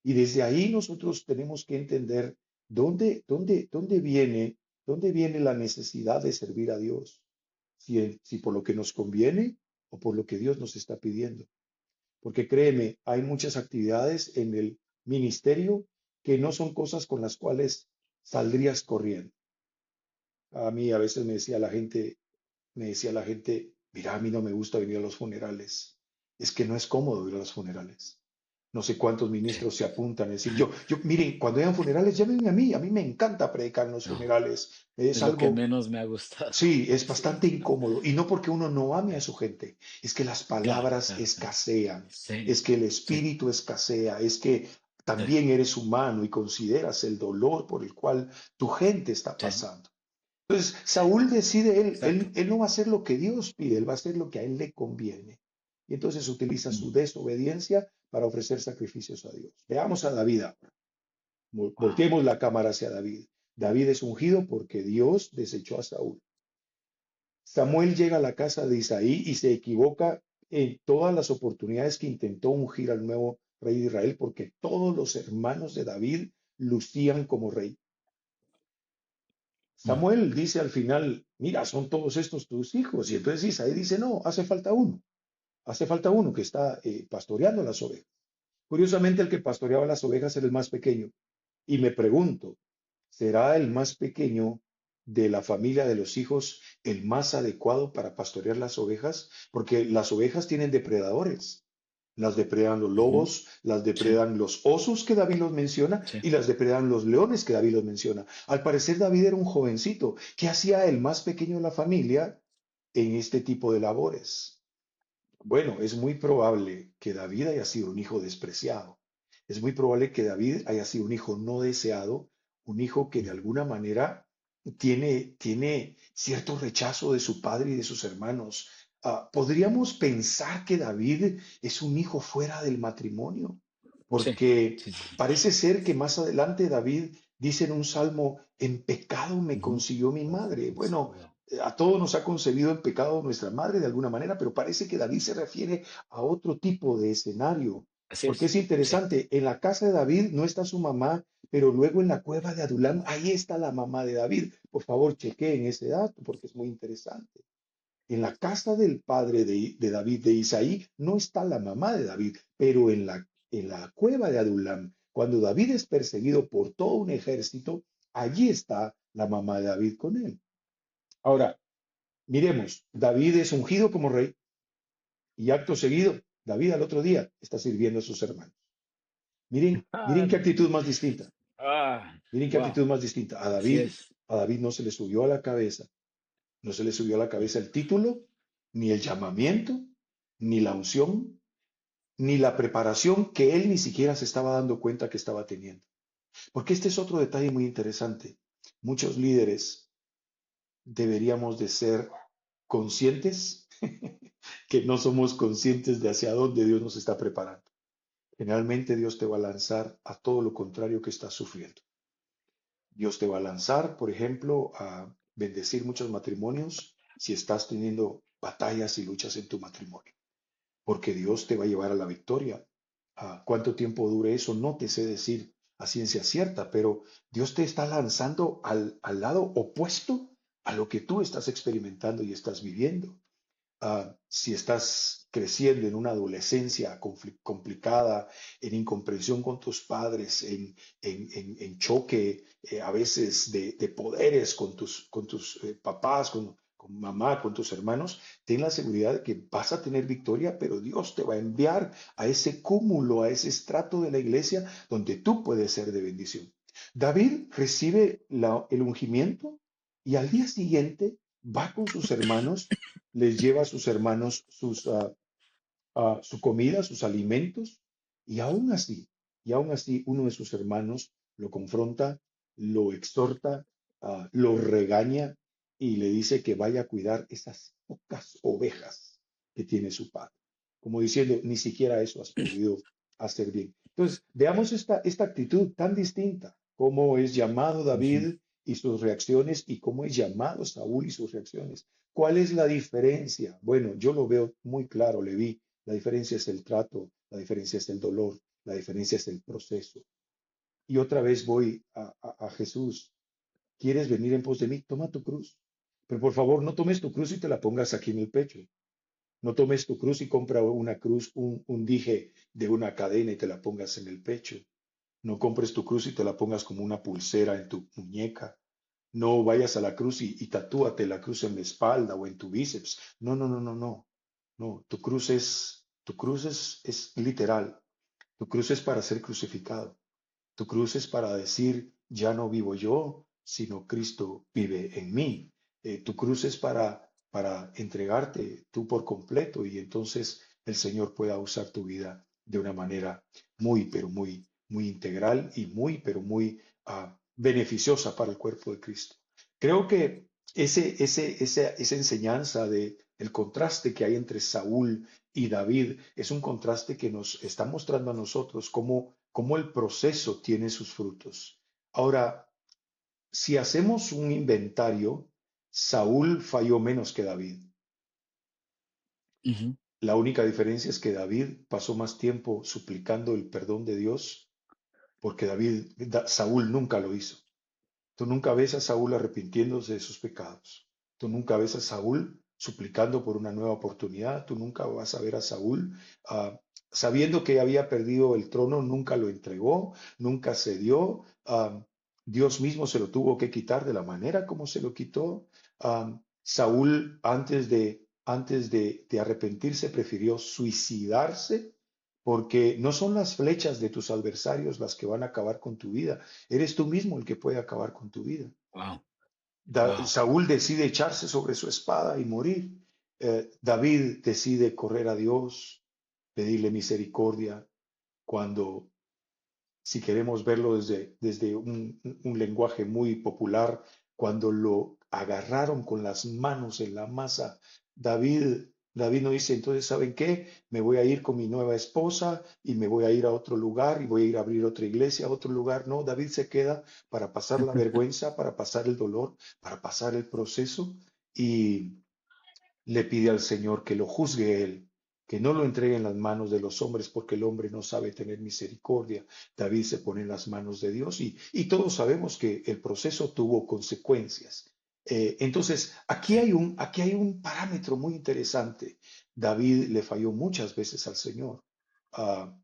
Y desde ahí nosotros tenemos que entender dónde viene la necesidad de servir a Dios. Si por lo que nos conviene o por lo que Dios nos está pidiendo. Porque créeme, hay muchas actividades en el ministerio que no son cosas con las cuales saldrías corriendo. A mí a veces me decía la gente, mira, a mí no me gusta venir a los funerales. Es que no es cómodo ir a los funerales. No sé cuántos Sí. ministros se apuntan a decir, miren, cuando hayan funerales, llámenme a mí me encanta predicar en los No, funerales. Es es lo que algo, menos me ha gustado. sí, es Sí, bastante incómodo. Y no porque uno no ame a su gente, es que las claro, palabras claro, claro. escasean, Sí, es que el sí, espíritu escasea, es que sí, también eres humano y consideras el dolor por el cual tu gente está sí, pasando. Entonces, sí, Saúl decide, exacto. él no va a hacer lo que Dios pide, él va a hacer lo que a él le conviene. Y entonces utiliza Mm. su desobediencia para ofrecer sacrificios a Dios. Veamos a David ahora. Wow. Volteemos la cámara hacia David. David es ungido porque Dios desechó a Saúl. Samuel llega a la casa de Isaí y se equivoca en todas las oportunidades que intentó ungir al nuevo rey de Israel, porque todos los hermanos de David lucían como rey. Mm. Samuel dice al final, mira, son todos estos tus hijos. Y entonces Isaí dice, no, hace falta uno que está pastoreando las ovejas. Curiosamente, el que pastoreaba las ovejas era el más pequeño. Y me pregunto, ¿será el más pequeño de la familia de los hijos el más adecuado para pastorear las ovejas? Porque las ovejas tienen depredadores. Las depredan los Ujú. lobos, las Sí, depredan los osos que David los menciona sí. y las depredan los leones que David los menciona. Al parecer David era un jovencito. ¿Qué hacía el más pequeño de la familia en este tipo de labores? Bueno, es muy probable que David haya sido un hijo despreciado. Es muy probable que David haya sido un hijo no deseado, un hijo que de Mm. alguna manera tiene cierto rechazo de su padre y de sus hermanos. Podríamos pensar que David es un hijo fuera del matrimonio, Sí, porque sí, sí, sí. parece ser que más adelante David dice en un salmo, en pecado me Ujú. consiguió mi madre. Sí, Bueno, wow. a todos nos ha concebido en pecado nuestra madre de alguna manera, pero parece que David se refiere a otro tipo de escenario, Así porque es es. Sí. interesante, en la casa de David no está su mamá, pero luego en la cueva de Adulam, ahí está la mamá de David. Por favor, chequeen ese dato porque es muy interesante. En la casa del padre de David, de Isaí, no está la mamá de David, pero en la cueva de Adulam, cuando David es perseguido por todo un ejército, allí está la mamá de David con él. Ahora, miremos, David es ungido como rey y acto seguido, David al otro día está sirviendo a sus hermanos. Miren qué actitud más distinta. Miren qué Wow. actitud más distinta. Así es. A David no se le subió a la cabeza, no se le subió a la cabeza el título, ni el llamamiento, ni la unción, ni la preparación que él ni siquiera se estaba dando cuenta que estaba teniendo. Porque este es otro detalle muy interesante. Muchos líderes deberíamos de ser conscientes que no somos conscientes de hacia dónde Dios nos está preparando. Generalmente Dios te va a lanzar a todo lo contrario que estás sufriendo. Dios te va a lanzar, por ejemplo, a bendecir muchos matrimonios si estás teniendo batallas y luchas en tu matrimonio, porque Dios te va a llevar a la victoria. ¿Cuánto tiempo dure eso? No te sé decir a ciencia cierta, pero Dios te está lanzando al lado opuesto a lo que tú estás experimentando y estás viviendo. Si estás creciendo en una adolescencia complicada, en incomprensión con tus padres, en choque a veces de poderes con tus papás, con mamá, con tus hermanos, ten la seguridad de que vas a tener victoria, pero Dios te va a enviar a ese cúmulo, a ese estrato de la iglesia donde tú puedes ser de bendición. David recibe el ungimiento y al día siguiente va con sus hermanos, les lleva a sus hermanos su comida, sus alimentos, y aún así, Y aún así uno de sus hermanos lo confronta, lo exhorta, lo regaña y le dice que vaya a cuidar esas pocas ovejas que tiene su padre. Como diciendo, ni siquiera eso has podido hacer bien. Entonces, veamos esta actitud tan distinta, cómo es llamado Ujú. David y sus reacciones y cómo es llamado Saúl y sus reacciones. ¿Cuál es la diferencia? Bueno, yo lo veo muy claro, le vi. La diferencia es el trato, la diferencia es el dolor, la diferencia es el proceso. Y otra vez voy a Jesús. ¿Quieres venir en pos de mí? Toma tu cruz. Pero por favor, no tomes tu cruz y te la pongas aquí en el pecho. No tomes tu cruz y compra una cruz, un dije de una cadena y te la pongas en el pecho. No compres tu cruz y te la pongas como una pulsera en tu muñeca. No vayas a la cruz y tatúate la cruz en la espalda o en tu bíceps. No, no, no, no, no. No, tu cruz es literal. Tu cruz es para ser crucificado. Tu cruz es para decir, ya no vivo yo, sino Cristo vive en mí. Tu cruz es para entregarte tú por completo y entonces el Señor pueda usar tu vida de una manera muy, pero muy, muy integral y muy, pero muy beneficiosa para el cuerpo de Cristo. Creo que esa enseñanza el contraste que hay entre Saúl y David es un contraste que nos está mostrando a nosotros cómo el proceso tiene sus frutos. Ahora, si hacemos un inventario, Saúl falló menos que David. Ujú. La única diferencia es que David pasó más tiempo suplicando el perdón de Dios, porque Saúl nunca lo hizo. Tú nunca ves a Saúl arrepintiéndose de sus pecados. Tú nunca ves a Saúl suplicando por una nueva oportunidad. Tú nunca vas a ver a Saúl sabiendo que había perdido el trono, nunca lo entregó, nunca cedió. Dios mismo se lo tuvo que quitar de la manera como se lo quitó. Saúl, antes de arrepentirse, prefirió suicidarse porque no son las flechas de tus adversarios las que van a acabar con tu vida. Eres tú mismo el que puede acabar con tu vida. Wow, wow. Saúl decide echarse sobre su espada y morir. David decide correr a Dios, pedirle misericordia, cuando, si queremos verlo desde un lenguaje muy popular, cuando lo agarraron con las manos en la masa, David no dice, entonces, ¿saben qué? Me voy a ir con mi nueva esposa y me voy a ir a otro lugar y voy a ir a abrir otra iglesia a otro lugar. No, David se queda para pasar la vergüenza, para pasar el dolor, para pasar el proceso y le pide al Señor que lo juzgue él, que no lo entregue en las manos de los hombres, porque el hombre no sabe tener misericordia. David se pone en las manos de Dios y todos sabemos que el proceso tuvo consecuencias. Entonces, aquí hay un parámetro muy interesante. David le falló muchas veces al Señor.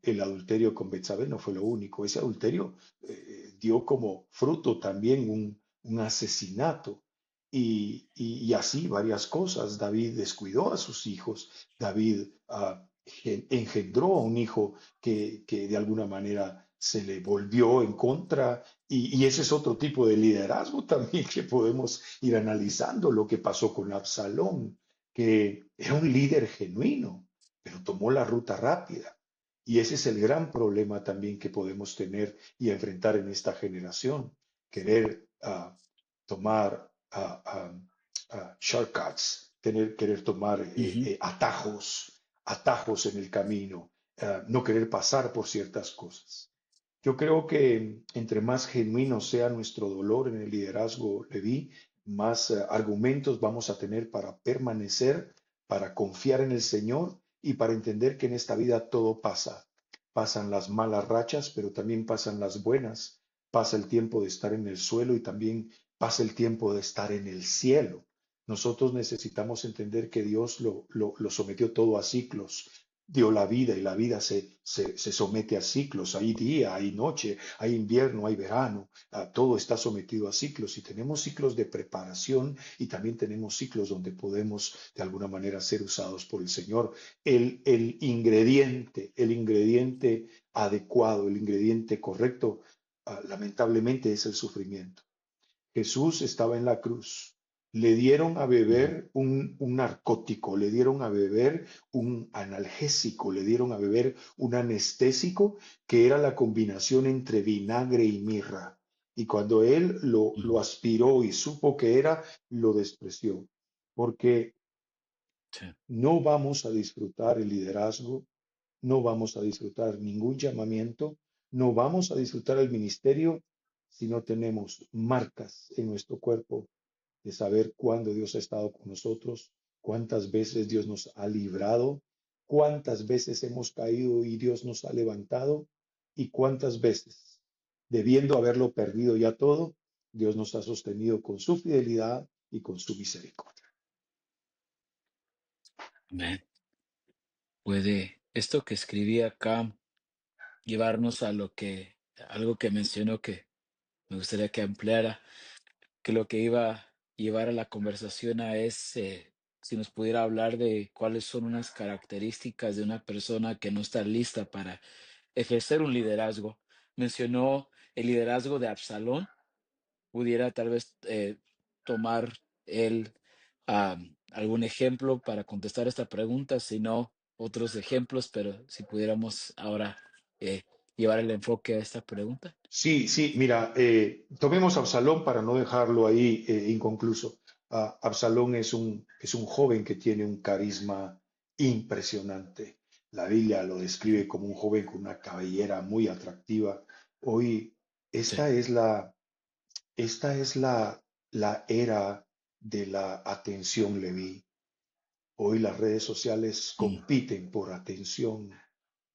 El adulterio con Betsabé no fue lo único. Ese adulterio dio como fruto también un asesinato y así varias cosas. David descuidó a sus hijos. David engendró a un hijo que de alguna manera se le volvió en contra. Y ese es otro tipo de liderazgo también que podemos ir analizando. Lo que pasó con Absalón, que era un líder genuino, pero tomó la ruta rápida. Y ese es el gran problema también que podemos tener y enfrentar en esta generación. Querer tomar shortcuts, querer tomar Ujú. atajos en el camino, no querer pasar por ciertas cosas. Yo creo que entre más genuino sea nuestro dolor en el liderazgo, Leví, más argumentos vamos a tener para permanecer, para confiar en el Señor y para entender que en esta vida todo pasa. Pasan las malas rachas, pero también pasan las buenas. Pasa el tiempo de estar en el suelo y también pasa el tiempo de estar en el cielo. Nosotros necesitamos entender que Dios lo sometió todo a ciclos, dio la vida y la vida se somete a ciclos. Hay día, hay noche, hay invierno, hay verano, todo está sometido a ciclos y tenemos ciclos de preparación y también tenemos ciclos donde podemos de alguna manera ser usados por el Señor. El ingrediente adecuado, el ingrediente correcto, lamentablemente es el sufrimiento. Jesús estaba en la cruz. Le dieron a mm, beber un narcótico, le dieron a beber un analgésico, le dieron a beber un anestésico que era la combinación entre vinagre y mirra. Y cuando él lo mm, aspiró y supo que era, lo despreció. Porque sí, no vamos a disfrutar el liderazgo, no vamos a disfrutar ningún llamamiento, no vamos a disfrutar el ministerio si no tenemos marcas en nuestro cuerpo de saber cuándo Dios ha estado con nosotros, cuántas veces Dios nos ha librado, cuántas veces hemos caído y Dios nos ha levantado y cuántas veces, debiendo haberlo perdido ya todo, Dios nos ha sostenido con su fidelidad y con su misericordia. amén. Puede esto que escribí acá llevarnos a algo que mencionó que me gustaría que ampliara, que lo que iba a llevar a la conversación es si nos pudiera hablar de cuáles son unas características de una persona que no está lista para ejercer un liderazgo. Mencionó el liderazgo de Absalón. Pudiera tal vez tomar él algún ejemplo para contestar esta pregunta, si no otros ejemplos, pero si pudiéramos ahora eh, llevar el enfoque a esta pregunta. Sí, sí, mira, tomemos a Absalón para no dejarlo ahí inconcluso. Absalón es un joven que tiene un carisma impresionante. La Biblia lo describe como un joven con una cabellera muy atractiva. Hoy, Sí. esta es esta es la era de la atención, Leví. Hoy las redes sociales Mm. compiten por atención.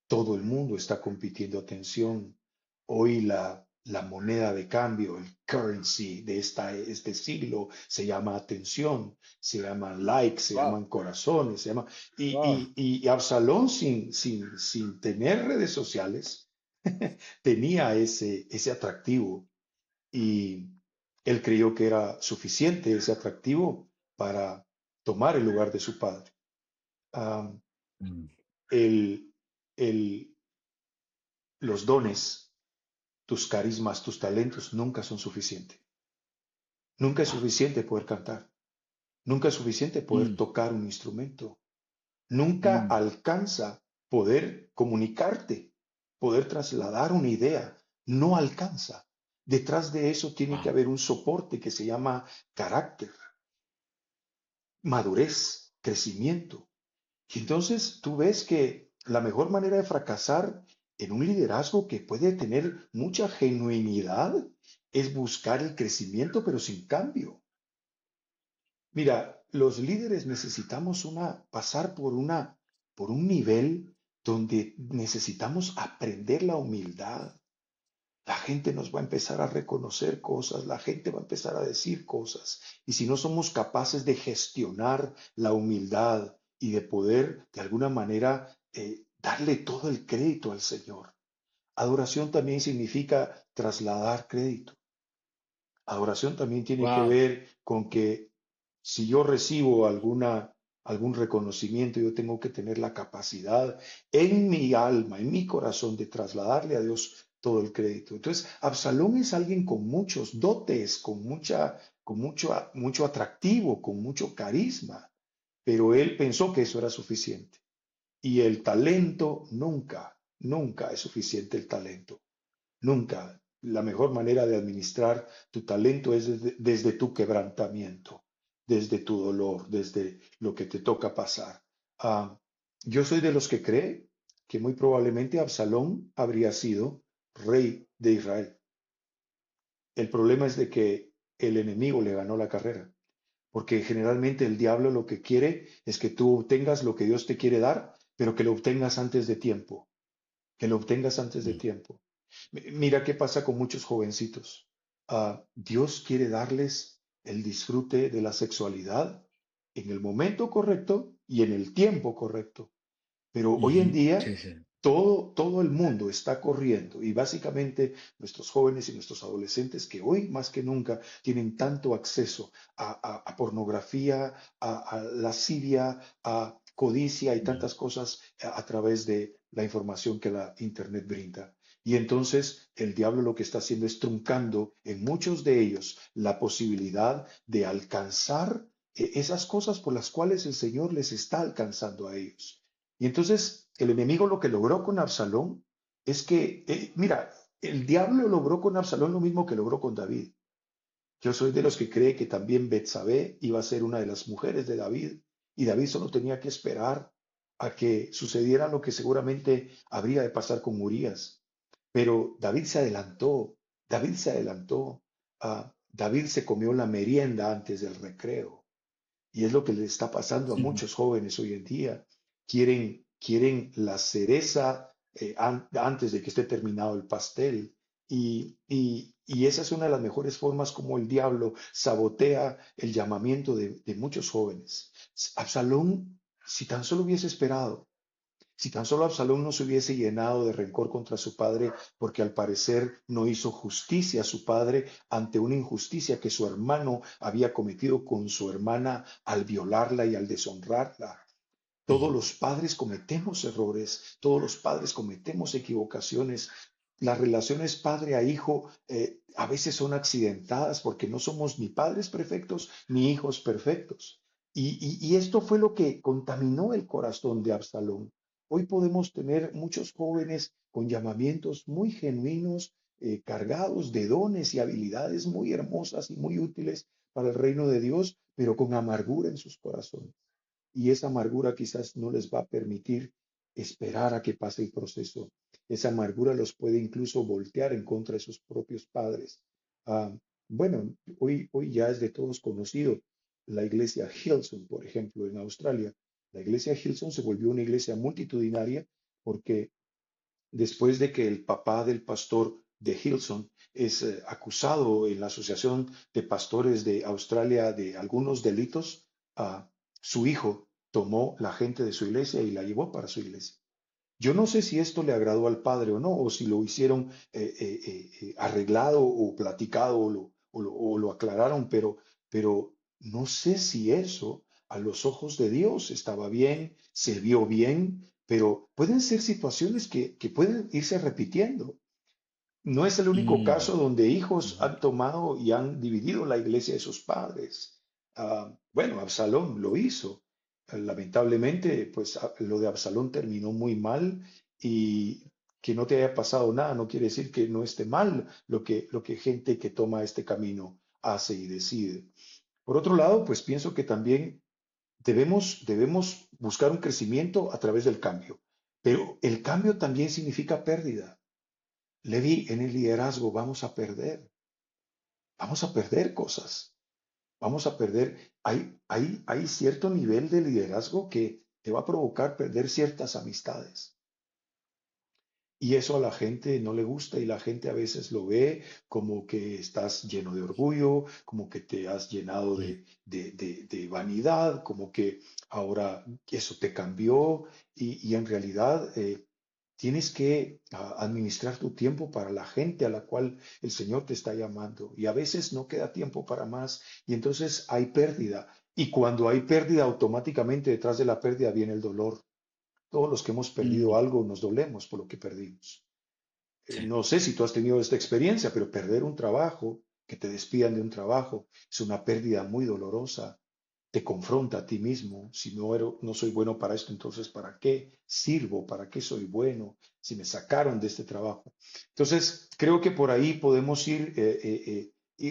Todo el mundo está compitiendo atención. Hoy la moneda de cambio, el currency de este siglo se llama atención, se llaman likes, se Wow, llaman corazones, se llama... wow. Y Absalón sin tener redes sociales tenía ese atractivo y él creyó que era suficiente ese atractivo para tomar el lugar de su padre. Um, Mm. el, el, los dones, tus carismas, tus talentos nunca son suficientes. Nunca es Wow. suficiente poder cantar. Nunca es suficiente poder Mm, tocar un instrumento. Nunca mm, alcanza poder comunicarte, poder trasladar una idea. No alcanza. Detrás de eso tiene que wow. haber un soporte que se llama carácter, madurez, crecimiento. Y entonces tú ves que la mejor manera de fracasar en un liderazgo que puede tener mucha genuinidad es buscar el crecimiento, pero sin cambio. Mira, los líderes necesitamos pasar por un nivel donde necesitamos aprender la humildad. La gente nos va a empezar a reconocer cosas, la gente va a empezar a decir cosas. Y si no somos capaces de gestionar la humildad y de poder, de alguna manera, darle todo el crédito al Señor. Adoración también significa trasladar crédito. Adoración también tiene que Wow. ver con que si yo recibo algún reconocimiento, yo tengo que tener la capacidad en mi alma, en mi corazón, de trasladarle a Dios todo el crédito. Entonces, Absalón es alguien con muchos dotes, mucho atractivo, con mucho carisma, pero él pensó que eso era suficiente. Y el talento nunca es suficiente el talento. Nunca. La mejor manera de administrar tu talento es desde tu quebrantamiento, desde tu dolor, desde lo que te toca pasar. Ah, yo soy de los que cree que muy probablemente Absalón habría sido rey de Israel. El problema es de que el enemigo le ganó la carrera, porque generalmente el diablo lo que quiere es que tú obtengas lo que Dios te quiere dar, pero que lo obtengas antes de tiempo, que lo obtengas antes de Mm, tiempo. Mira qué pasa con muchos jovencitos. Dios quiere darles el disfrute de la sexualidad en el momento correcto y en el tiempo correcto. Pero hoy en ujú. Sí, día sí. todo el mundo está corriendo y básicamente nuestros jóvenes y nuestros adolescentes que hoy más que nunca tienen tanto acceso a pornografía, a lascivia, a codicia y Mm, tantas cosas a través de la información que la Internet brinda. Y entonces el diablo lo que está haciendo es truncando en muchos de ellos la posibilidad de alcanzar esas cosas por las cuales el Señor les está alcanzando a ellos. Y entonces el enemigo lo que logró con Absalón es que, mira, el diablo logró con Absalón lo mismo que logró con David. Yo soy de los que cree que también Betsabé iba a ser una de las mujeres de David y David solo tenía que esperar a que sucediera lo que seguramente habría de pasar con Urías. Pero David se adelantó, David se comió la merienda antes del recreo. Y es lo que le está pasando a Ujú. muchos jóvenes hoy en día. Quieren la cereza antes de que esté terminado el pastel. Y esa es una de las mejores formas como el diablo sabotea el llamamiento de muchos jóvenes. Absalón, si tan solo hubiese esperado, si tan solo Absalón no se hubiese llenado de rencor contra su padre, porque al parecer no hizo justicia a su padre ante una injusticia que su hermano había cometido con su hermana al violarla y al deshonrarla. Todos Sí. los padres cometemos errores, todos los padres cometemos equivocaciones. Las relaciones padre a hijo a veces son accidentadas porque no somos ni padres perfectos ni hijos perfectos. Y esto fue lo que contaminó el corazón de Absalón. Hoy podemos tener muchos jóvenes con llamamientos muy genuinos, cargados de dones y habilidades muy hermosas y muy útiles para el reino de Dios, pero con amargura en sus corazones y esa amargura quizás no les va a permitir esperar a que pase el proceso. Esa amargura los puede incluso voltear en contra de sus propios padres. Ah, bueno, hoy ya es de todos conocido la iglesia Hillsong, por ejemplo, en Australia. La iglesia Hillsong se volvió una iglesia multitudinaria porque después de que el papá del pastor de Hillsong es acusado en la Asociación de Pastores de Australia de algunos delitos, su hijo tomó la gente de su iglesia y la llevó para su iglesia. Yo no sé si esto le agradó al padre o no, o si lo hicieron arreglado o platicado o lo aclararon, pero no sé si eso a los ojos de Dios estaba bien, se vio bien, pero pueden ser situaciones que pueden irse repitiendo. No es el único Mm, caso donde hijos ujú. han tomado y han dividido la iglesia de sus padres. Bueno, Absalón lo hizo. Lamentablemente, pues lo de Absalón terminó muy mal y que no te haya pasado nada no quiere decir que no esté mal lo que gente que toma este camino hace y decide. Por otro lado, pues pienso que también debemos buscar un crecimiento a través del cambio, pero el cambio también significa pérdida. Levi, en el liderazgo vamos a perder cosas, vamos a perder, hay cierto nivel de liderazgo que te va a provocar perder ciertas amistades. Y eso a la gente no le gusta y la gente a veces lo ve como que estás lleno de orgullo, como que te has llenado Sí. de vanidad, como que ahora eso te cambió y en realidad tienes que administrar tu tiempo para la gente a la cual el Señor te está llamando. Y a veces no queda tiempo para más y entonces hay pérdida. Y cuando hay pérdida, automáticamente detrás de la pérdida viene el dolor. Todos los que hemos perdido Mm, algo nos dolemos por lo que perdimos. sí. No sé si tú has tenido esta experiencia, pero perder un trabajo, que te despidan de un trabajo, es una pérdida muy dolorosa. Te confronta a ti mismo. Si no soy bueno para esto, entonces ¿para qué sirvo? ¿Para qué soy bueno? Si me sacaron de este trabajo. Entonces, creo que por ahí podemos ir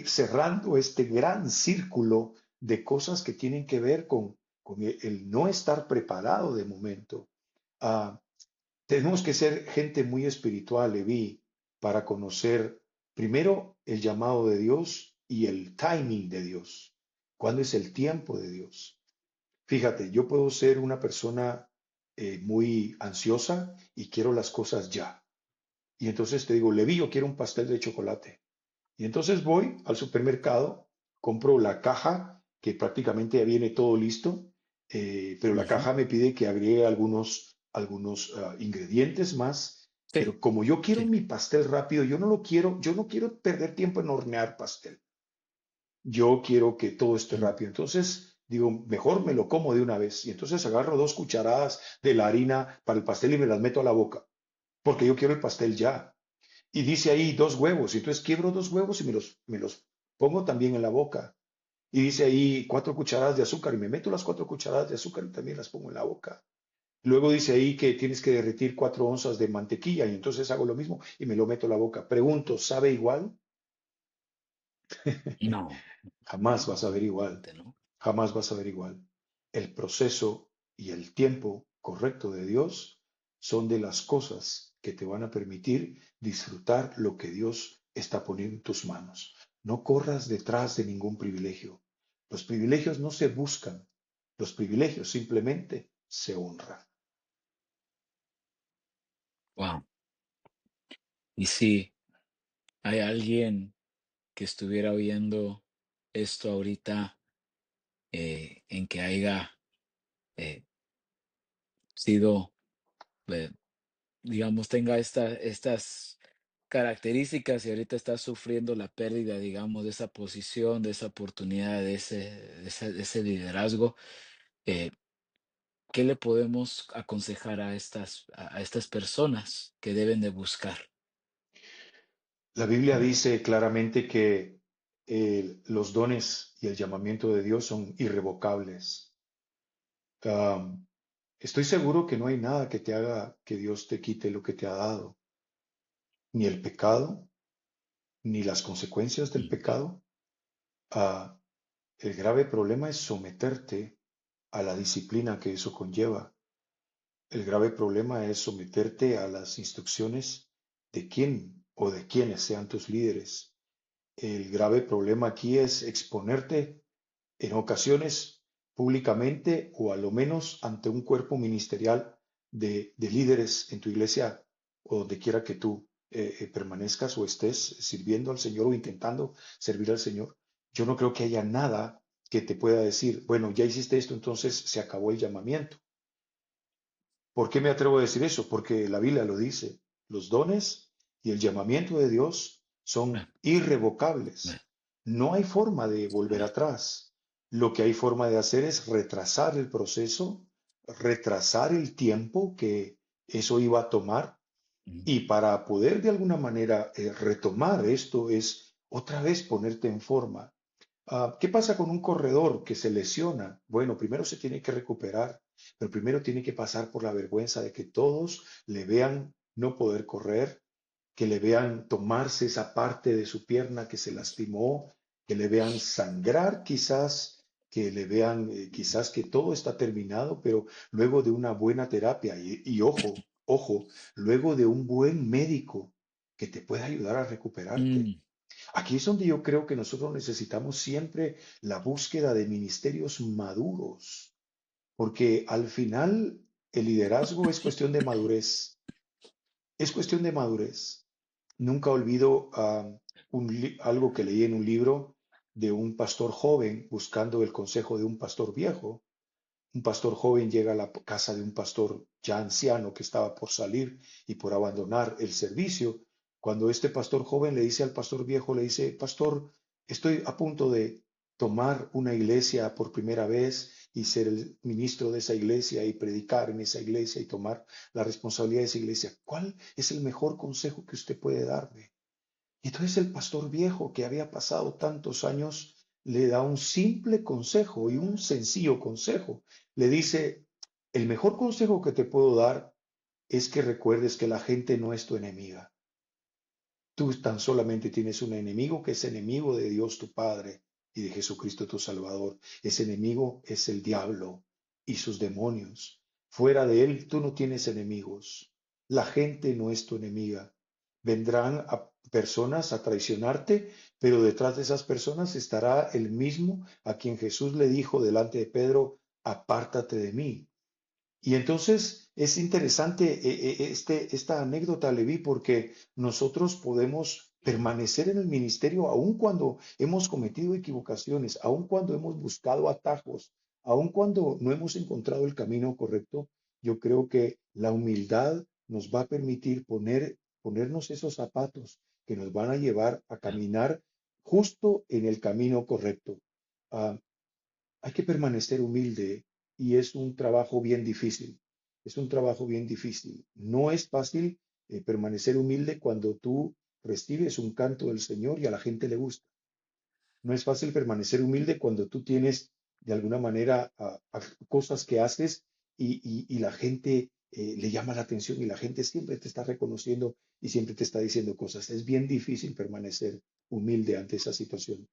cerrando este gran círculo de cosas que tienen que ver con el no estar preparado de momento. Ah, Tenemos que ser gente muy espiritual, Leví, para conocer primero el llamado de Dios y el timing de Dios. ¿Cuándo es el tiempo de Dios? Fíjate, yo puedo ser una persona muy ansiosa y quiero las cosas ya. Y entonces te digo, Leví, yo quiero un pastel de chocolate. Y entonces voy al supermercado, compro la caja, que prácticamente ya viene todo listo, pero la Ujú. caja me pide que agregue algunos ingredientes más. Sí, Pero como yo quiero sí. mi pastel rápido, yo no quiero perder tiempo en hornear pastel. Yo quiero que todo esté Mm, rápido. Entonces digo, mejor me lo como de una vez. Y entonces agarro 2 cucharadas de la harina para el pastel y me las meto a la boca, porque yo quiero el pastel ya. y dice ahí 2 huevos, y entonces quiebro 2 huevos y me los pongo también en la boca. Y dice ahí 4 cucharadas de azúcar y me meto las 4 cucharadas de azúcar y también las pongo en la boca. Luego dice ahí que tienes que derretir 4 onzas de mantequilla y entonces hago lo mismo y me lo meto en la boca. Pregunto, ¿sabe igual? No, Jamás vas a ver igual. definitivamente no. Jamás vas a ver igual. El proceso y el tiempo correcto de Dios son de las cosas que te van a permitir disfrutar lo que Dios está poniendo en tus manos. No corras detrás de ningún privilegio. Los privilegios no se buscan, los privilegios simplemente se honran. Wow. Y si hay alguien que estuviera oyendo esto ahorita, en que haya eh, sido, eh, digamos, tenga estas características y ahorita está sufriendo la pérdida, digamos, de esa posición, de esa oportunidad, de ese liderazgo, eh, ¿qué le podemos aconsejar a estas personas que deben de buscar? La Biblia dice claramente que los dones y el llamamiento de Dios son irrevocables. Am, Estoy seguro que no hay nada que te haga que Dios te quite lo que te ha dado, ni el pecado, ni las consecuencias del Mm, pecado. Ah, el grave problema es someterte a la disciplina que eso conlleva. El grave problema es someterte a las instrucciones de quién o de quienes sean tus líderes. El grave problema aquí es exponerte en ocasiones públicamente o a lo menos ante un cuerpo ministerial de líderes en tu iglesia o donde quiera que tú permanezcas o estés sirviendo al Señor o intentando servir al Señor. Yo no creo que haya nada que te pueda decir, bueno, ya hiciste esto, entonces se acabó el llamamiento. ¿Por qué me atrevo a decir eso? Porque la Biblia lo dice. Los dones y el llamamiento de Dios Amén, son amén, irrevocables. No hay forma de volver amén. atrás. Lo que hay forma de hacer es retrasar el proceso, retrasar el tiempo que eso iba a tomar. Mm, Y para poder de alguna manera retomar esto es otra vez ponerte en forma. ¿Qué pasa con un corredor que se lesiona? Bueno, primero se tiene que recuperar, pero primero tiene que pasar por la vergüenza de que todos le vean no poder correr, que le vean tomarse esa parte de su pierna que se lastimó, que le vean sangrar quizás, que le vean quizás que todo está terminado, pero luego de una buena terapia y ojo, ojo, luego de un buen médico que te pueda ayudar a recuperarte. mm, Aquí es donde yo creo que nosotros necesitamos siempre la búsqueda de ministerios maduros, porque al final el liderazgo es cuestión de madurez, es cuestión de madurez. Nunca olvido algo que leí en un libro de un pastor joven buscando el consejo de un pastor viejo. Un pastor joven llega a la casa de un pastor ya anciano que estaba por salir y por abandonar el servicio. Cuando este pastor joven le dice al pastor viejo, le dice, pastor, estoy a punto de tomar una iglesia por primera vez y ser el ministro de esa iglesia y predicar en esa iglesia y tomar la responsabilidad de esa iglesia. ¿Cuál es el mejor consejo que usted puede darme? Y entonces el pastor viejo que había pasado tantos años le da un simple consejo y un sencillo consejo. Le dice, el mejor consejo que te puedo dar es que recuerdes que la gente no es tu enemiga. Tú tan solamente tienes un enemigo que es enemigo de Dios tu Padre y de Jesucristo tu Salvador. Ese enemigo es el diablo y sus demonios. Fuera de él tú no tienes enemigos. La gente no es tu enemiga. Vendrán a personas a traicionarte, pero detrás de esas personas estará el mismo a quien Jesús le dijo delante de Pedro, apártate de mí. Y entonces es interesante esta anécdota, Leví, porque nosotros podemos permanecer en el ministerio aun cuando hemos cometido equivocaciones, aun cuando hemos buscado atajos, aun cuando no hemos encontrado el camino correcto. Yo creo que la humildad nos va a permitir ponernos esos zapatos que nos van a llevar a yeah, caminar justo en el camino correcto. Ah, Hay que permanecer humilde y es un trabajo bien difícil. Es un trabajo bien difícil. No es fácil permanecer humilde cuando tú recibes un canto del Señor y a la gente le gusta. No es fácil permanecer humilde cuando tú tienes de alguna manera cosas que haces y la gente le llama la atención y la gente siempre te está reconociendo y siempre te está diciendo cosas. Es bien difícil permanecer humilde ante esa situación.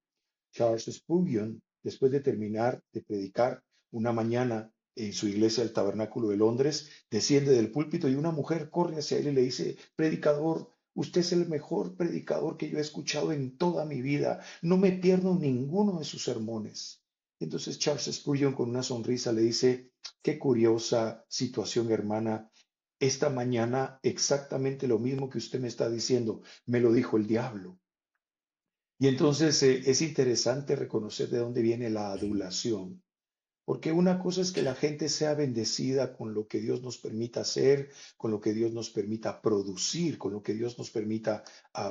Charles Spurgeon, después de terminar de predicar una mañana en su iglesia del Tabernáculo de Londres, desciende del púlpito y una mujer corre hacia él y le dice, predicador, usted es el mejor predicador que yo he escuchado en toda mi vida. No me pierdo ninguno de sus sermones. Entonces Charles Spurgeon con una sonrisa le dice, qué curiosa situación, hermana. Esta mañana exactamente lo mismo que usted me está diciendo, me lo dijo el diablo. Y entonces es interesante reconocer de dónde viene la adulación, porque una cosa es que la gente sea bendecida con lo que Dios nos permita hacer, con lo que Dios nos permita producir, con lo que Dios nos permita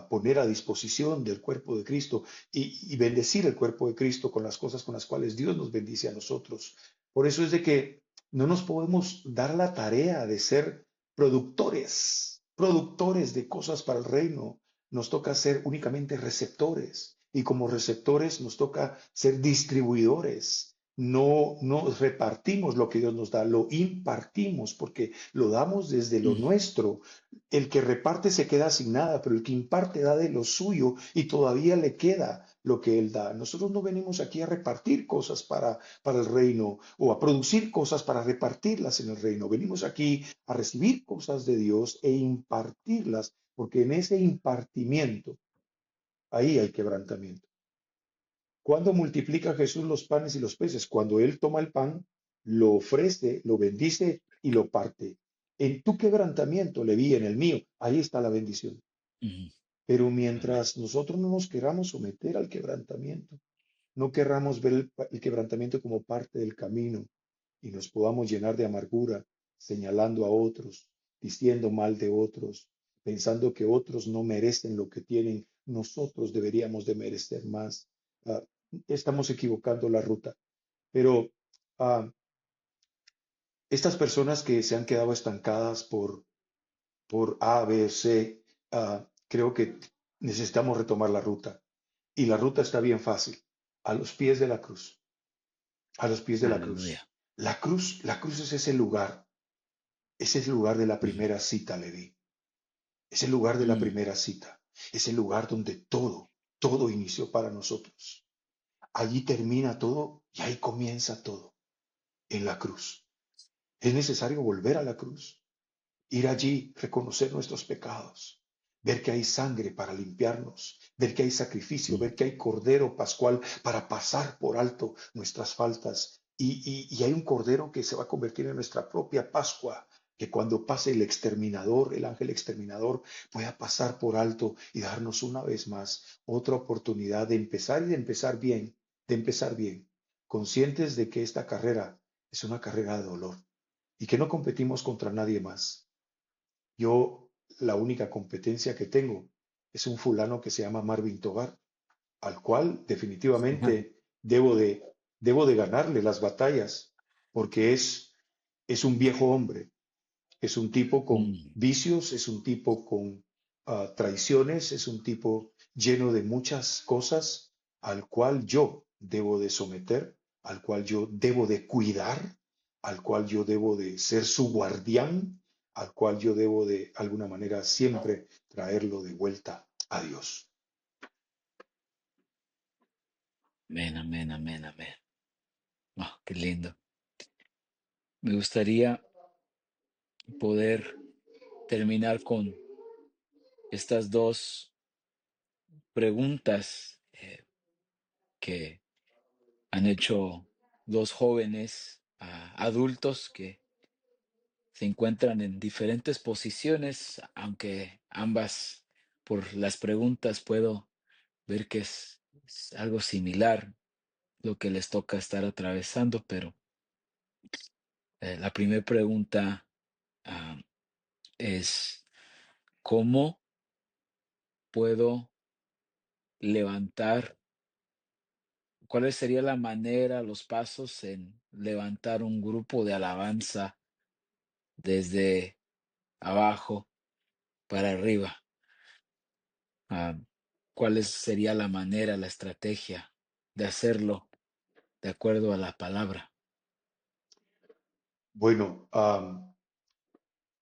poner a disposición del cuerpo de Cristo y bendecir el cuerpo de Cristo con las cosas con las cuales Dios nos bendice a nosotros. Por eso es de que no nos podemos dar la tarea de ser productores de cosas para el reino. Nos toca ser únicamente receptores y como receptores nos toca ser distribuidores. No repartimos lo que Dios nos da, lo impartimos porque lo damos desde lo Mm. nuestro. El que reparte se queda sin nada, pero el que imparte da de lo suyo y todavía le queda lo que él da. Nosotros no venimos aquí a repartir cosas para el reino o a producir cosas para repartirlas en el reino. Venimos aquí a recibir cosas de Dios e impartirlas, porque en ese impartimiento, ahí hay quebrantamiento. ¿Cuándo multiplica Jesús los panes y los peces? Cuando Él toma el pan, lo ofrece, lo bendice y lo parte. En tu quebrantamiento le vi, en el mío, ahí está la bendición. Mm. Pero Amén. mientras nosotros no nos queramos someter al quebrantamiento, no querramos ver el quebrantamiento como parte del camino y nos podamos llenar de amargura, señalando a otros, diciendo mal de otros, pensando que otros no merecen lo que tienen, nosotros deberíamos de merecer más. Ah, estamos equivocando la ruta. Pero ah, estas personas que se han quedado estancadas por A, B, C, creo que necesitamos retomar la ruta. Y la ruta está bien fácil, a los pies de la cruz, a los pies de la Aleluya. cruz. La cruz es el lugar de la Mm. primera cita, Levi. Es el lugar de la Mm. primera cita. Es el lugar donde todo inició para nosotros. Allí termina todo y ahí comienza todo, en la cruz. Es necesario volver a la cruz, ir allí, reconocer nuestros pecados, ver que hay sangre para limpiarnos, ver que hay sacrificio, Mm. ver que hay cordero pascual para pasar por alto nuestras faltas. Y hay un cordero que se va a convertir en nuestra propia Pascua, que cuando pase el exterminador, el ángel exterminador, pueda pasar por alto y darnos una vez más otra oportunidad de empezar y de empezar bien, conscientes de que esta carrera es una carrera de dolor y que no competimos contra nadie más. Yo, la única competencia que tengo es un fulano que se llama Marvin Tovar, al cual definitivamente debo de ganarle las batallas, porque es un viejo hombre, es un tipo con Mm. vicios, es un tipo con traiciones, es un tipo lleno de muchas cosas al cual yo debo de someter, al cual yo debo de cuidar, al cual yo debo de ser su guardián, al cual yo debo de alguna manera siempre traerlo de vuelta a Dios. Amén, amén, amén, amén. Oh, qué lindo. Me gustaría poder terminar con estas dos preguntas que han hecho dos jóvenes adultos que se encuentran en diferentes posiciones, aunque ambas, por las preguntas, puedo ver que es algo similar lo que les toca estar atravesando, pero la primera pregunta ah, es, ¿cómo puedo levantar? ¿Cuál sería la manera, los pasos en levantar un grupo de alabanza desde abajo para arriba? ah, ¿cuál sería la manera, la estrategia de hacerlo de acuerdo a la palabra? Bueno,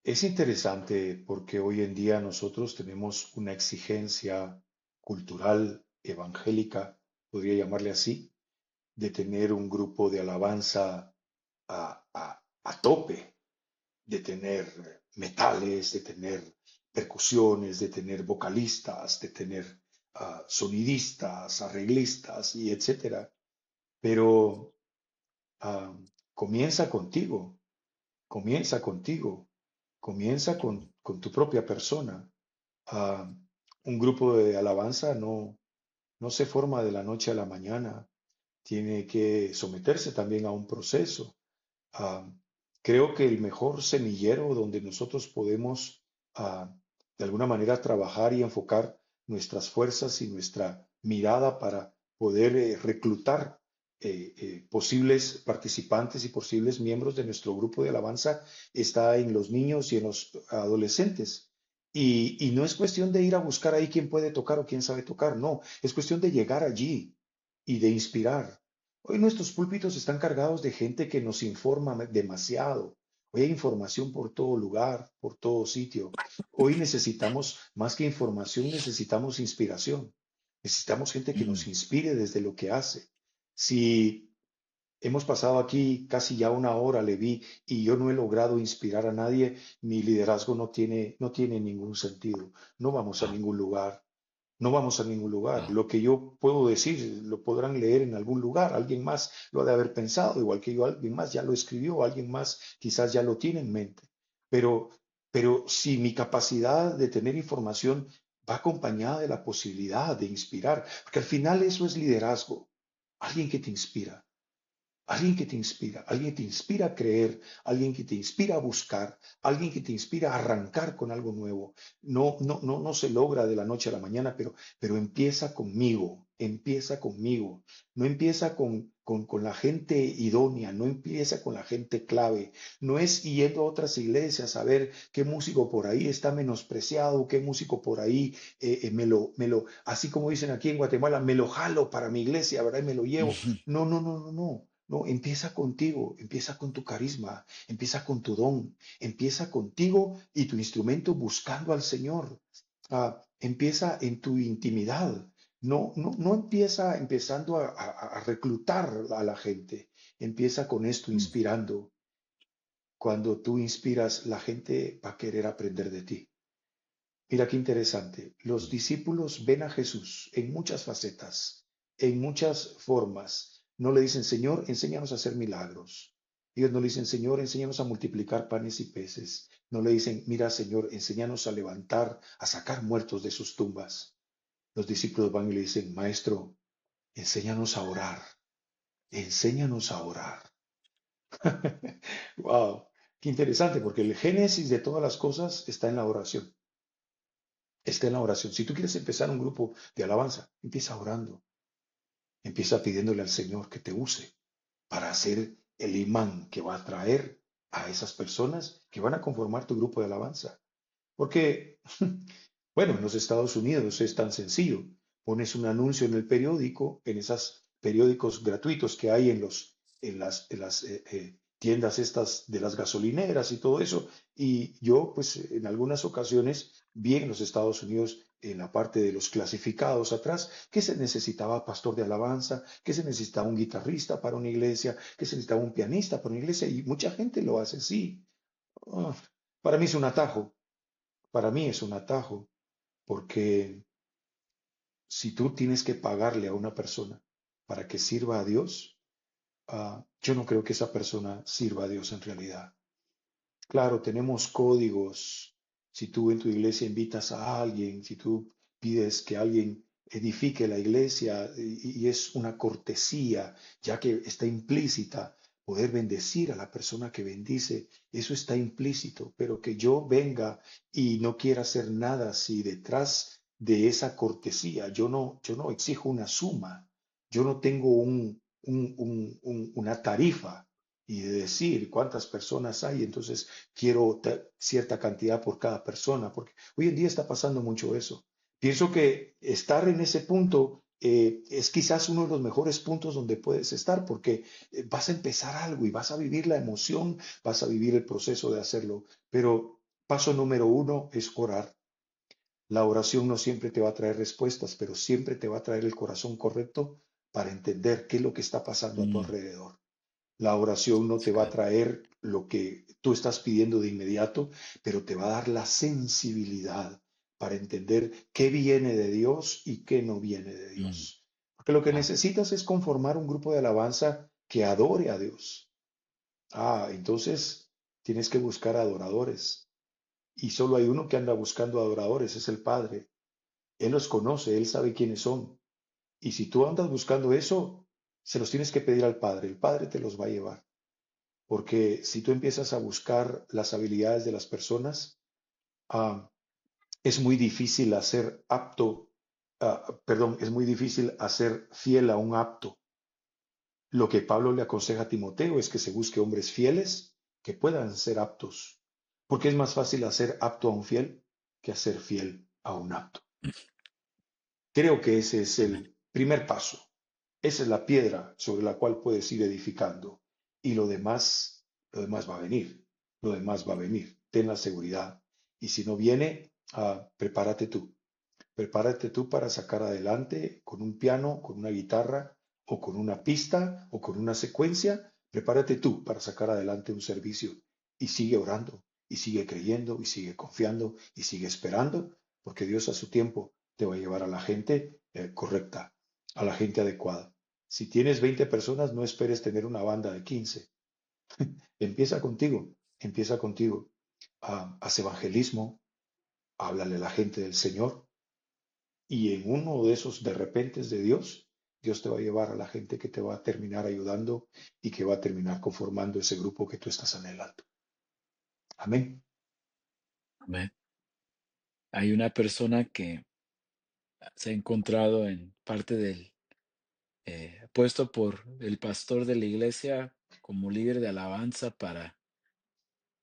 es interesante porque hoy en día nosotros tenemos una exigencia cultural, evangélica, podría llamarle así, de tener un grupo de alabanza a tope, de tener metales, de tener percusiones, de tener vocalistas, de tener sonidistas, arreglistas y etcétera. Pero ah, comienza contigo, comienza contigo, comienza con tu propia persona. Ah, un grupo de alabanza no se forma de la noche a la mañana, tiene que someterse también a un proceso. Ah, creo que el mejor semillero donde nosotros podemos de alguna manera trabajar y enfocar nuestras fuerzas y nuestra mirada para poder reclutar posibles participantes y posibles miembros de nuestro grupo de alabanza está en los niños y en los adolescentes. Y no es cuestión de ir a buscar ahí quién puede tocar o quién sabe tocar, no, es cuestión de llegar allí y de inspirar. Hoy nuestros púlpitos están cargados de gente que nos informa demasiado. Hoy hay información por todo lugar, por todo sitio. Hoy necesitamos, más que información, necesitamos inspiración. Necesitamos gente que nos Mm. inspire desde lo que hace. Si hemos pasado aquí casi ya una hora, le vi, y yo no he logrado inspirar a nadie, mi liderazgo no tiene ningún sentido. No vamos a Ah, ningún lugar. No vamos a ningún lugar. ah, Lo que yo puedo decir lo podrán leer en algún lugar. Alguien más lo ha de haber pensado, igual que yo, alguien más ya lo escribió, alguien más quizás ya lo tiene en mente. Pero, pero si mi capacidad de tener información va acompañada de la posibilidad de inspirar, porque al final eso es liderazgo, alguien que te inspira. Alguien que te inspira, alguien que te inspira a creer, alguien que te inspira a buscar, alguien que te inspira a arrancar con algo nuevo. No se logra de la noche a la mañana, pero empieza conmigo, empieza conmigo. No empieza con la gente idónea, no empieza con la gente clave. No es yendo a otras iglesias a ver qué músico por ahí está menospreciado, qué músico por ahí así como dicen aquí en Guatemala, me lo jalo para mi iglesia, ¿verdad? Y me lo llevo. ujú, No, no, no, no, no. No, empieza contigo, empieza con tu carisma, empieza con tu don, empieza contigo y tu instrumento buscando al Señor. Empieza en tu intimidad. No empieza empezando a reclutar a la gente. Empieza con esto, mm, inspirando. Cuando tú inspiras, la gente va a querer aprender de ti. Mira qué interesante. Los discípulos ven a Jesús en muchas facetas, en muchas formas. No le dicen, Señor, enséñanos a hacer milagros. Ellos no le dicen, Señor, enséñanos a multiplicar panes y peces. No le dicen, mira, Señor, enséñanos a levantar, a sacar muertos de sus tumbas. Los discípulos van y le dicen, Maestro, enséñanos a orar. Enséñanos a orar. Wow, qué interesante, porque el génesis de todas las cosas está en la oración. Está en la oración. Si tú quieres empezar un grupo de alabanza, empieza orando. Empieza pidiéndole al Señor que te use para ser el imán que va a atraer a esas personas que van a conformar tu grupo de alabanza. Porque, bueno, en los Estados Unidos es tan sencillo. Pones un anuncio en el periódico, en esos periódicos gratuitos que hay en las tiendas estas de las gasolineras y todo eso. Y yo, pues, en algunas ocasiones vi en los Estados Unidos, en la parte de los clasificados atrás, que se necesitaba pastor de alabanza, que se necesitaba un guitarrista para una iglesia, que se necesitaba un pianista para una iglesia, y mucha gente lo hace así. Ah, para mí es un atajo. Para mí es un atajo, porque si tú tienes que pagarle a una persona para que sirva a Dios, yo no creo que esa persona sirva a Dios en realidad. Claro, tenemos códigos. Si tú en tu iglesia invitas a alguien, si tú pides que alguien edifique la iglesia y es una cortesía, ya que está implícita poder bendecir a la persona que bendice, eso está implícito, pero que yo venga y no quiera hacer nada si detrás de esa cortesía yo no exijo una suma, yo no tengo una tarifa y de decir cuántas personas hay, entonces quiero cierta cantidad por cada persona, porque hoy en día está pasando mucho eso. Pienso que estar en ese punto es quizás uno de los mejores puntos donde puedes estar porque vas a empezar algo y vas a vivir la emoción, vas a vivir el proceso de hacerlo. Pero paso número uno es orar. La oración no siempre te va a traer respuestas, pero siempre te va a traer el corazón correcto para entender qué es lo que está pasando a tu Mm, alrededor. La oración no te va a sí, traer lo que tú estás pidiendo de inmediato, pero te va a dar la sensibilidad para entender qué viene de Dios y qué no viene de mm, Dios. Porque lo que claro. necesitas es conformar un grupo de alabanza que adore a Dios. Entonces tienes que buscar adoradores. Y solo hay uno que anda buscando adoradores, es el Padre. Él los conoce, él sabe quiénes son. Y si tú andas buscando eso, se los tienes que pedir al Padre. El Padre te los va a llevar. Porque si tú empiezas a buscar las habilidades de las personas, ah, es muy difícil hacer apto, perdón, es muy difícil hacer fiel a un apto. Lo que Pablo le aconseja a Timoteo es que se busque hombres fieles que puedan ser aptos, porque es más fácil hacer apto a un fiel que hacer fiel a un apto. Creo que ese es Amén. el primer paso. Esa es la piedra sobre la cual puedes ir edificando. Y lo demás va a venir. Lo demás va a venir. Ten la seguridad. Y si no viene, prepárate tú. Prepárate tú para sacar adelante con un piano, con una guitarra, o con una pista, o con una secuencia. Prepárate tú para sacar adelante un servicio. Y sigue orando, y sigue creyendo, y sigue confiando, y sigue esperando, porque Dios a su tiempo te va a llevar a la gente correcta, a la gente adecuada. Si tienes 20 personas, no esperes tener una banda de 15. Empieza contigo, empieza contigo. Haz evangelismo, háblale a la gente del Señor y en uno de esos de repentes de Dios, Dios te va a llevar a la gente que te va a terminar ayudando y que va a terminar conformando ese grupo que tú estás anhelando. Amén. Amén. Hay una persona que se ha encontrado en parte del puesto por el pastor de la iglesia como líder de alabanza para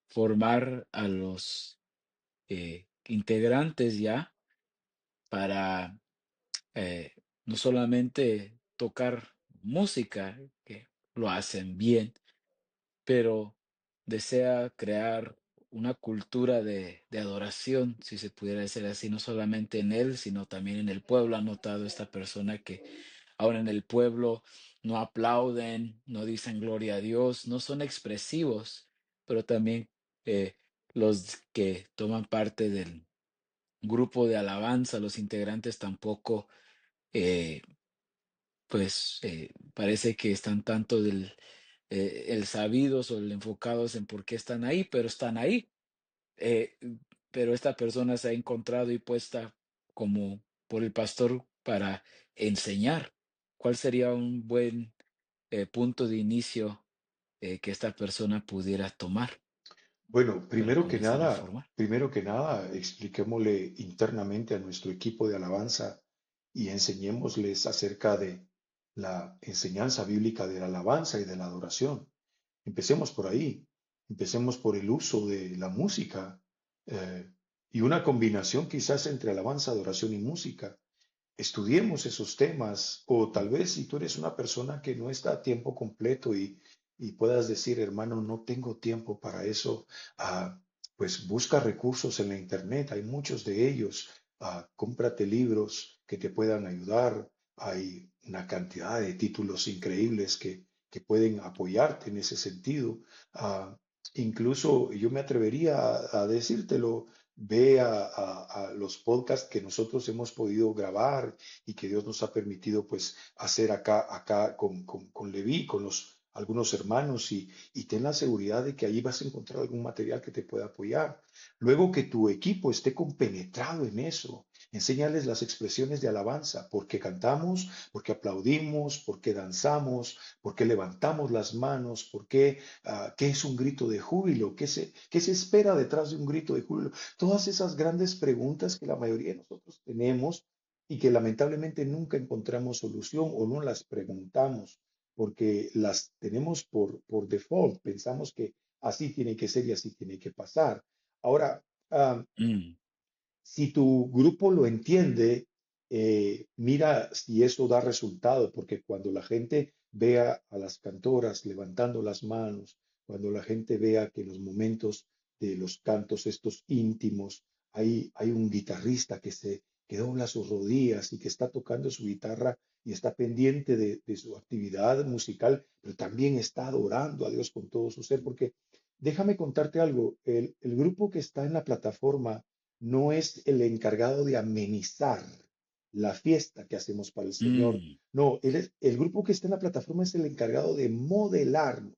formar a los integrantes ya para no solamente tocar música, que lo hacen bien, pero desea crear una cultura de adoración, si se pudiera decir así, no solamente en él, sino también en el pueblo. Ha notado esta persona que ahora en el pueblo no aplauden, no dicen gloria a Dios, no son expresivos, pero también eh, los que toman parte del grupo de alabanza, los integrantes tampoco, eh, parece que están tanto el sabidos o el enfocados en por qué están ahí, pero están ahí. Eh, pero esta persona se ha encontrado y puesta como por el pastor para enseñar. ¿Cuál sería un buen punto de inicio que esta persona pudiera tomar Bueno, para comenzar a formar? primero que nada, expliquémosle internamente a nuestro equipo de alabanza y enseñémosles acerca de la enseñanza bíblica de la alabanza y de la adoración. Empecemos por ahí, empecemos por el uso de la música eh, y una combinación quizás entre alabanza, adoración y música. Estudiemos esos temas o tal vez si tú eres una persona que no está a tiempo completo y puedas decir, hermano, no tengo tiempo para eso, ah, pues busca recursos en la internet, hay muchos de ellos, cómprate libros que te puedan ayudar, hay una cantidad de títulos increíbles que pueden apoyarte en ese sentido. Incluso yo me atrevería a decírtelo, ve a los podcasts que nosotros hemos podido grabar y que Dios nos ha permitido pues hacer acá con Leví, con algunos hermanos y ten la seguridad de que allí vas a encontrar algún material que te pueda apoyar. Luego que tu equipo esté compenetrado en eso, enséñales las expresiones de alabanza, porque cantamos, porque aplaudimos, porque danzamos, porque levantamos las manos, porque qué es un grito de júbilo, qué se espera detrás de un grito de júbilo. Todas esas grandes preguntas que la mayoría de nosotros tenemos y que lamentablemente nunca encontramos solución o no las preguntamos porque las tenemos por default. Pensamos que así tiene que ser y así tiene que pasar. Ahora, ah, Mm, si tu grupo lo entiende, mira si eso da resultado, porque cuando la gente vea a las cantoras levantando las manos, cuando la gente vea que en los momentos de los cantos estos íntimos hay un guitarrista que dobla sus rodillas y que está tocando su guitarra y está pendiente de su actividad musical, pero también está adorando a Dios con todo su ser, porque déjame contarte algo, el grupo que está en la plataforma no es el encargado de amenizar la fiesta que hacemos para el Señor. Mm, No, el grupo que está en la plataforma es el encargado de modelarnos,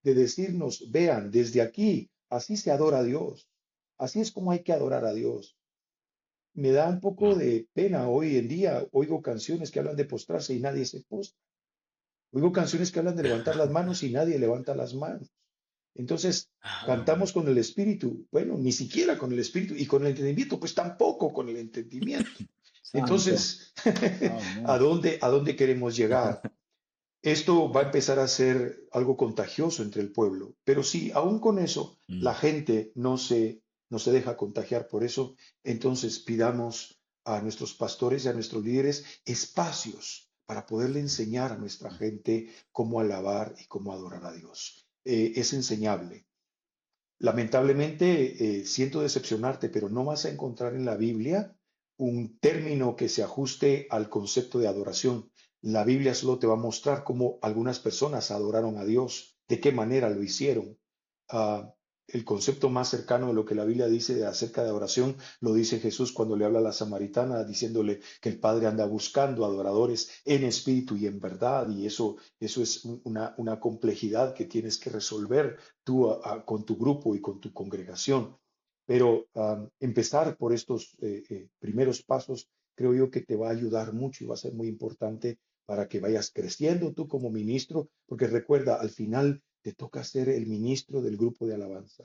de decirnos, vean, desde aquí, así se adora a Dios. Así es como hay que adorar a Dios. Me da un poco wow. de pena hoy en día. Oigo canciones que hablan de postrarse y nadie se postra. Oigo canciones que hablan de levantar las manos y nadie levanta las manos. Entonces, cantamos Ah, con el espíritu. Bueno, ni siquiera con el espíritu y con el entendimiento, pues tampoco con el entendimiento. santo. Entonces, Oh, ¿a no. dónde queremos llegar? Esto va a empezar a ser algo contagioso entre el pueblo, pero si aún con eso la Mm, gente no se deja contagiar por eso, entonces pidamos a nuestros pastores y a nuestros líderes espacios para poderle enseñar a nuestra gente cómo alabar y cómo adorar a Dios. Es enseñable. Lamentablemente, siento decepcionarte, pero no vas a encontrar en la Biblia un término que se ajuste al concepto de adoración. La Biblia solo te va a mostrar cómo algunas personas adoraron a Dios, de qué manera lo hicieron. Ah, el concepto más cercano de lo que la Biblia dice acerca de adoración lo dice Jesús cuando le habla a la samaritana, diciéndole que el Padre anda buscando adoradores en espíritu y en verdad, y eso es una complejidad que tienes que resolver tú con tu grupo y con tu congregación. Pero empezar por estos primeros pasos creo yo que te va a ayudar mucho y va a ser muy importante para que vayas creciendo tú como ministro, porque recuerda, al final te toca ser el ministro del grupo de alabanza.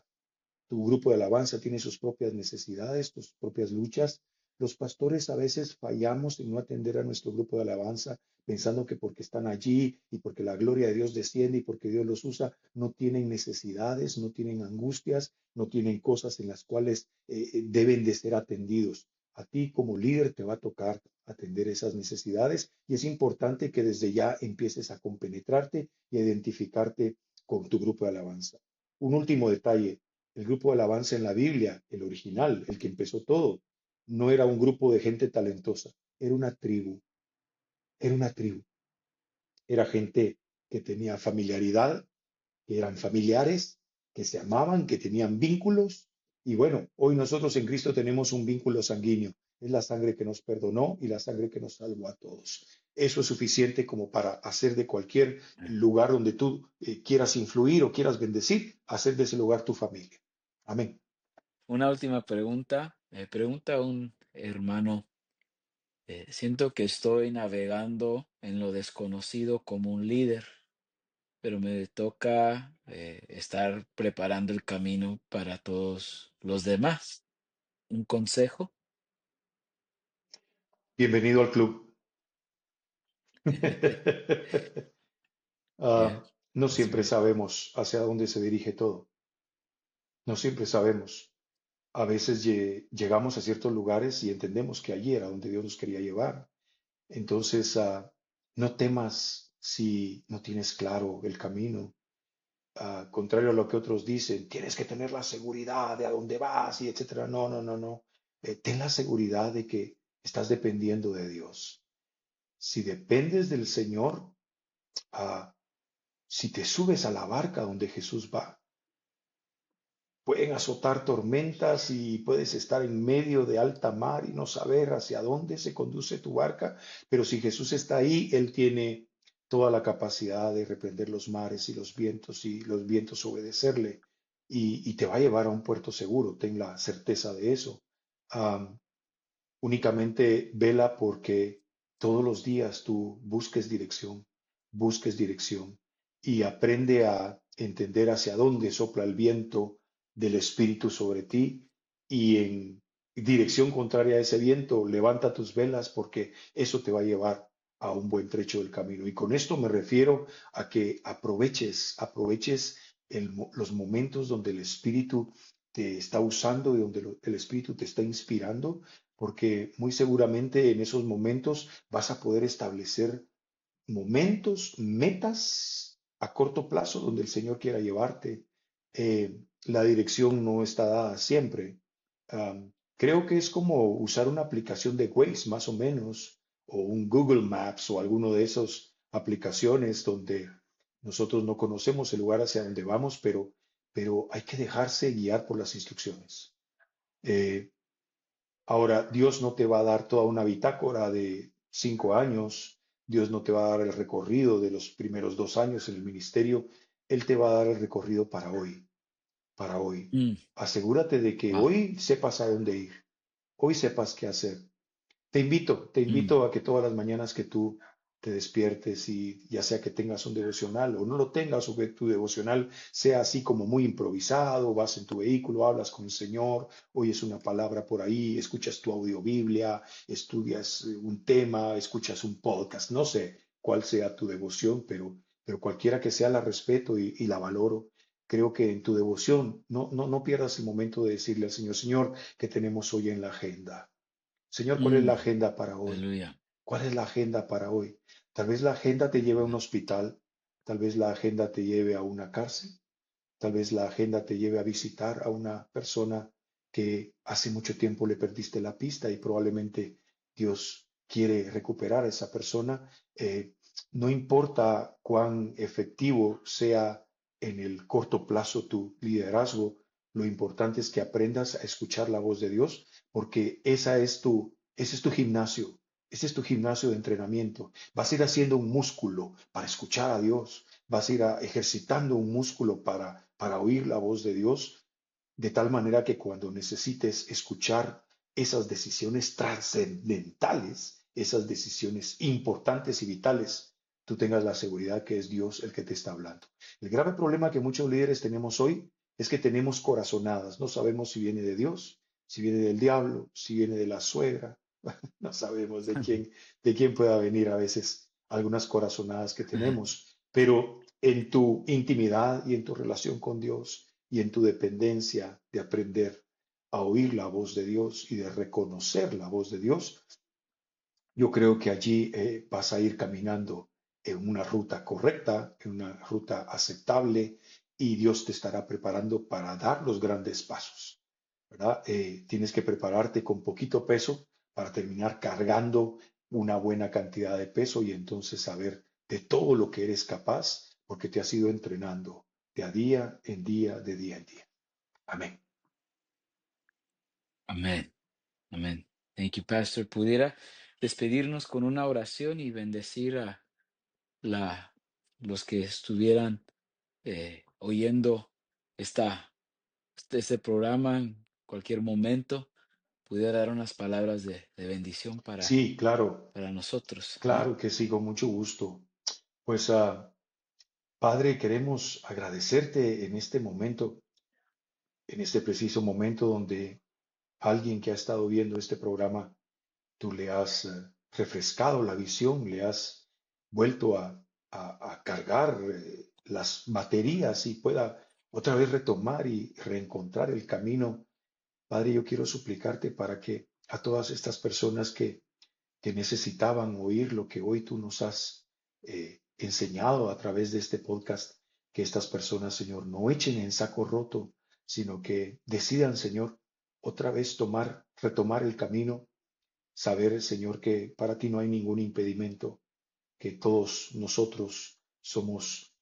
Tu grupo de alabanza tiene sus propias necesidades, tus propias luchas. Los pastores a veces fallamos en no atender a nuestro grupo de alabanza, pensando que porque están allí y porque la gloria de Dios desciende y porque Dios los usa, no tienen necesidades, no tienen angustias, no tienen cosas en las cuales deben de ser atendidos. A ti como líder te va a tocar atender esas necesidades y es importante que desde ya empieces a compenetrarte y a identificarte con tu grupo de alabanza. Un último detalle, el grupo de alabanza en la Biblia, el original, el que empezó todo, no era un grupo de gente talentosa, era una tribu, era gente que tenía familiaridad, que eran familiares, que se amaban, que tenían vínculos. Y bueno, hoy nosotros en Cristo tenemos un vínculo sanguíneo. Es la sangre que nos perdonó y la sangre que nos salvó a todos. Eso es suficiente como para hacer de cualquier lugar donde tú quieras influir o quieras bendecir, hacer de ese lugar tu familia. Amén. una última pregunta. Pregunta un hermano. Siento que estoy navegando en lo desconocido como un líder, pero me toca estar preparando el camino para todos los demás. ¿Un consejo? Bienvenido al club. Yeah, No that's siempre right. sabemos hacia dónde se dirige todo. No siempre sabemos. A veces llegamos a ciertos lugares y entendemos que allí era donde Dios nos quería llevar. Entonces, no temas si no tienes claro el camino. Contrario a lo que otros dicen, tienes que tener la seguridad de a dónde vas y etcétera. No, no, no, no. Ten la seguridad de que estás dependiendo de Dios. Si dependes del Señor, ah, si te subes a la barca donde Jesús va, pueden azotar tormentas y puedes estar en medio de alta mar y no saber hacia dónde se conduce tu barca, pero si Jesús está ahí, Él tiene toda la capacidad de reprender los mares y los vientos obedecerle y te va a llevar a un puerto seguro, ten la certeza de eso. Am, Únicamente vela porque todos los días tú busques dirección y aprende a entender hacia dónde sopla el viento del Espíritu sobre ti y en dirección contraria a ese viento, levanta tus velas porque eso te va a llevar a un buen trecho del camino. Y con esto me refiero a que aproveches los momentos donde el Espíritu te está usando y donde el Espíritu te está inspirando, porque muy seguramente en esos momentos vas a poder establecer momentos, metas a corto plazo donde el Señor quiera llevarte. La dirección no está dada siempre. Creo que es como usar una aplicación de Waze, más o menos, o un Google Maps o alguno de esas aplicaciones donde nosotros no conocemos el lugar hacia donde vamos, pero hay que dejarse guiar por las instrucciones. Eh, Ahora, Dios no te va a dar toda una bitácora de 5 años, Dios no te va a dar el recorrido de los primeros 2 años en el ministerio, Él te va a dar el recorrido para hoy, para hoy. Mm, Asegúrate de que wow. hoy sepas a dónde ir, hoy sepas qué hacer. Te Mm, invito a que todas las mañanas que tú te despiertes y ya sea que tengas un devocional o no lo tengas o que tu devocional sea así como muy improvisado, vas en tu vehículo, hablas con el Señor, oyes una palabra por ahí, escuchas tu audiobiblia, estudias un tema, escuchas un podcast, no sé cuál sea tu devoción, pero cualquiera que sea la respeto y la valoro. Creo que en tu devoción no pierdas el momento de decirle al Señor, Señor, ¿qué tenemos hoy en la agenda? Señor, ¿cuál es la mm, agenda para hoy? aleluya. ¿Cuál es la agenda para hoy? Tal vez la agenda te lleve a un Aleluya. hospital, tal vez la agenda te lleve a una cárcel, tal vez la agenda te lleve a visitar a una persona que hace mucho tiempo le perdiste la pista y probablemente Dios quiere recuperar a esa persona. No importa cuán efectivo sea en el corto plazo tu liderazgo, lo importante es que aprendas a escuchar la voz de Dios, porque ese es tu gimnasio, ese es tu gimnasio de entrenamiento. Vas a ir haciendo un músculo para escuchar a Dios, vas a ir ejercitando un músculo para oír la voz de Dios, de tal manera que cuando necesites escuchar esas decisiones trascendentales, esas decisiones importantes y vitales, tú tengas la seguridad que es Dios el que te está hablando. El grave problema que muchos líderes tenemos hoy es que tenemos corazonadas, no sabemos si viene de Dios, si viene del diablo, si viene de la suegra, no sabemos de quién pueda venir a veces algunas corazonadas que tenemos, pero en tu intimidad y en tu relación con Dios y en tu dependencia de aprender a oír la voz de Dios y de reconocer la voz de Dios, yo creo que allí vas a ir caminando en una ruta correcta, en una ruta aceptable y Dios te estará preparando para dar los grandes pasos, ¿verdad? Tienes que prepararte con poquito peso para terminar cargando una buena cantidad de peso y entonces saber de todo lo que eres capaz porque te has ido entrenando de a día en día, de día en día. Amén. Amén. Amén. Thank you, Pastor. ¿Pudiera despedirnos con una oración y bendecir a la, los que estuvieran oyendo este programa en cualquier momento? Pudiera dar unas palabras de bendición Sí, claro, para nosotros. Ajá. claro que sí, con mucho gusto. Pues Padre, queremos agradecerte en este momento, en este preciso momento donde alguien que ha estado viendo este programa, tú le has refrescado la visión, le has vuelto a cargar las baterías y pueda otra vez retomar y reencontrar el camino. Padre, yo quiero suplicarte para que a todas estas personas que necesitaban oír lo que hoy tú nos has enseñado a través de este podcast, que estas personas, Señor, no echen en saco roto, sino que decidan, Señor, otra vez retomar el camino, saber, Señor, que para ti no hay ningún impedimento, que todos nosotros somos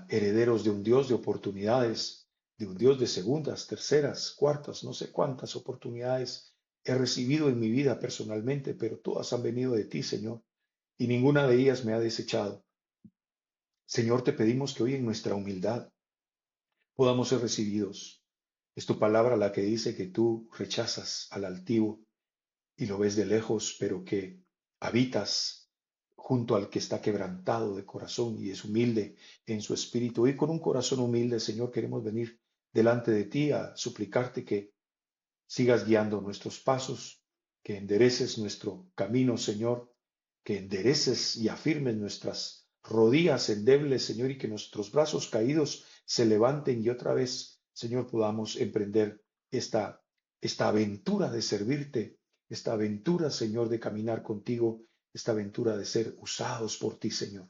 herederos de un Dios de oportunidades, de un Dios de segundas, terceras, cuartas, no sé cuántas oportunidades he recibido en mi vida personalmente, pero todas han venido de ti, Señor, y ninguna de ellas me ha desechado. Señor, te pedimos que hoy en nuestra humildad podamos ser recibidos. Es tu palabra la que dice que tú rechazas al altivo y lo ves de lejos, pero que habitas junto al que está quebrantado de corazón y es humilde en su espíritu. Y con un corazón humilde, Señor, queremos venir delante de ti a suplicarte que sigas guiando nuestros pasos, que endereces nuestro camino, Señor, que endereces y afirmes nuestras rodillas endebles, Señor, y que nuestros brazos caídos se levanten y otra vez, Señor, podamos emprender esta, esta aventura de servirte, esta aventura, Señor, de caminar contigo, esta aventura de ser usados por ti, Señor.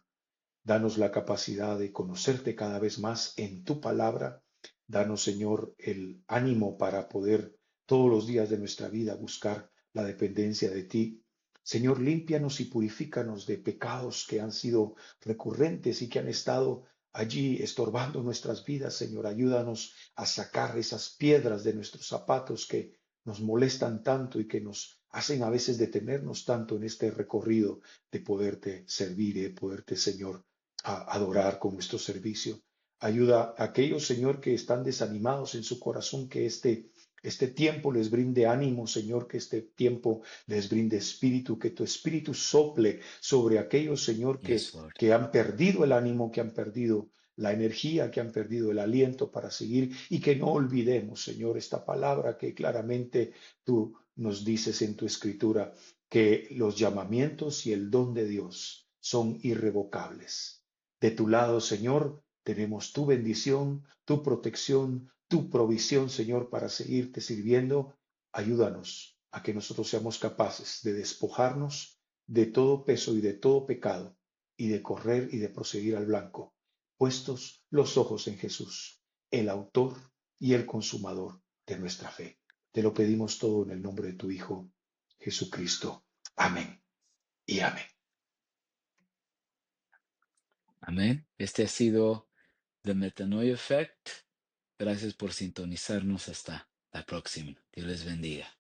Danos la capacidad de conocerte cada vez más en tu palabra. Danos, Señor, el ánimo para poder todos los días de nuestra vida buscar la dependencia de ti. Señor, límpianos y purifícanos de pecados que han sido recurrentes y que han estado allí estorbando nuestras vidas. Señor, ayúdanos a sacar esas piedras de nuestros zapatos que nos molestan tanto y que nos hacen a veces detenernos tanto en este recorrido de poderte servir y de poderte, Señor, a adorar con nuestro servicio. Ayuda a aquellos, Señor, que están desanimados en su corazón, que este tiempo les brinde ánimo, Señor, que este tiempo les brinde espíritu, que tu espíritu sople sobre aquellos, Señor, Yes, Lord. que han perdido el ánimo, que han perdido la energía, que han perdido el aliento para seguir y que no olvidemos, Señor, esta palabra que claramente tú nos dices en tu escritura, que los llamamientos y el don de Dios son irrevocables. De tu lado, Señor, tenemos tu bendición, tu protección, tu provisión, Señor, para seguirte sirviendo. Ayúdanos a que nosotros seamos capaces de despojarnos de todo peso y de todo pecado y de correr y de proseguir al blanco, puestos los ojos en Jesús, el autor y el consumador de nuestra fe. Te lo pedimos todo en el nombre de tu Hijo, Jesucristo. Amén y amén. Amén. Este ha sido The Metanoia Effect. Gracias por sintonizarnos. Hasta la próxima. Dios les bendiga.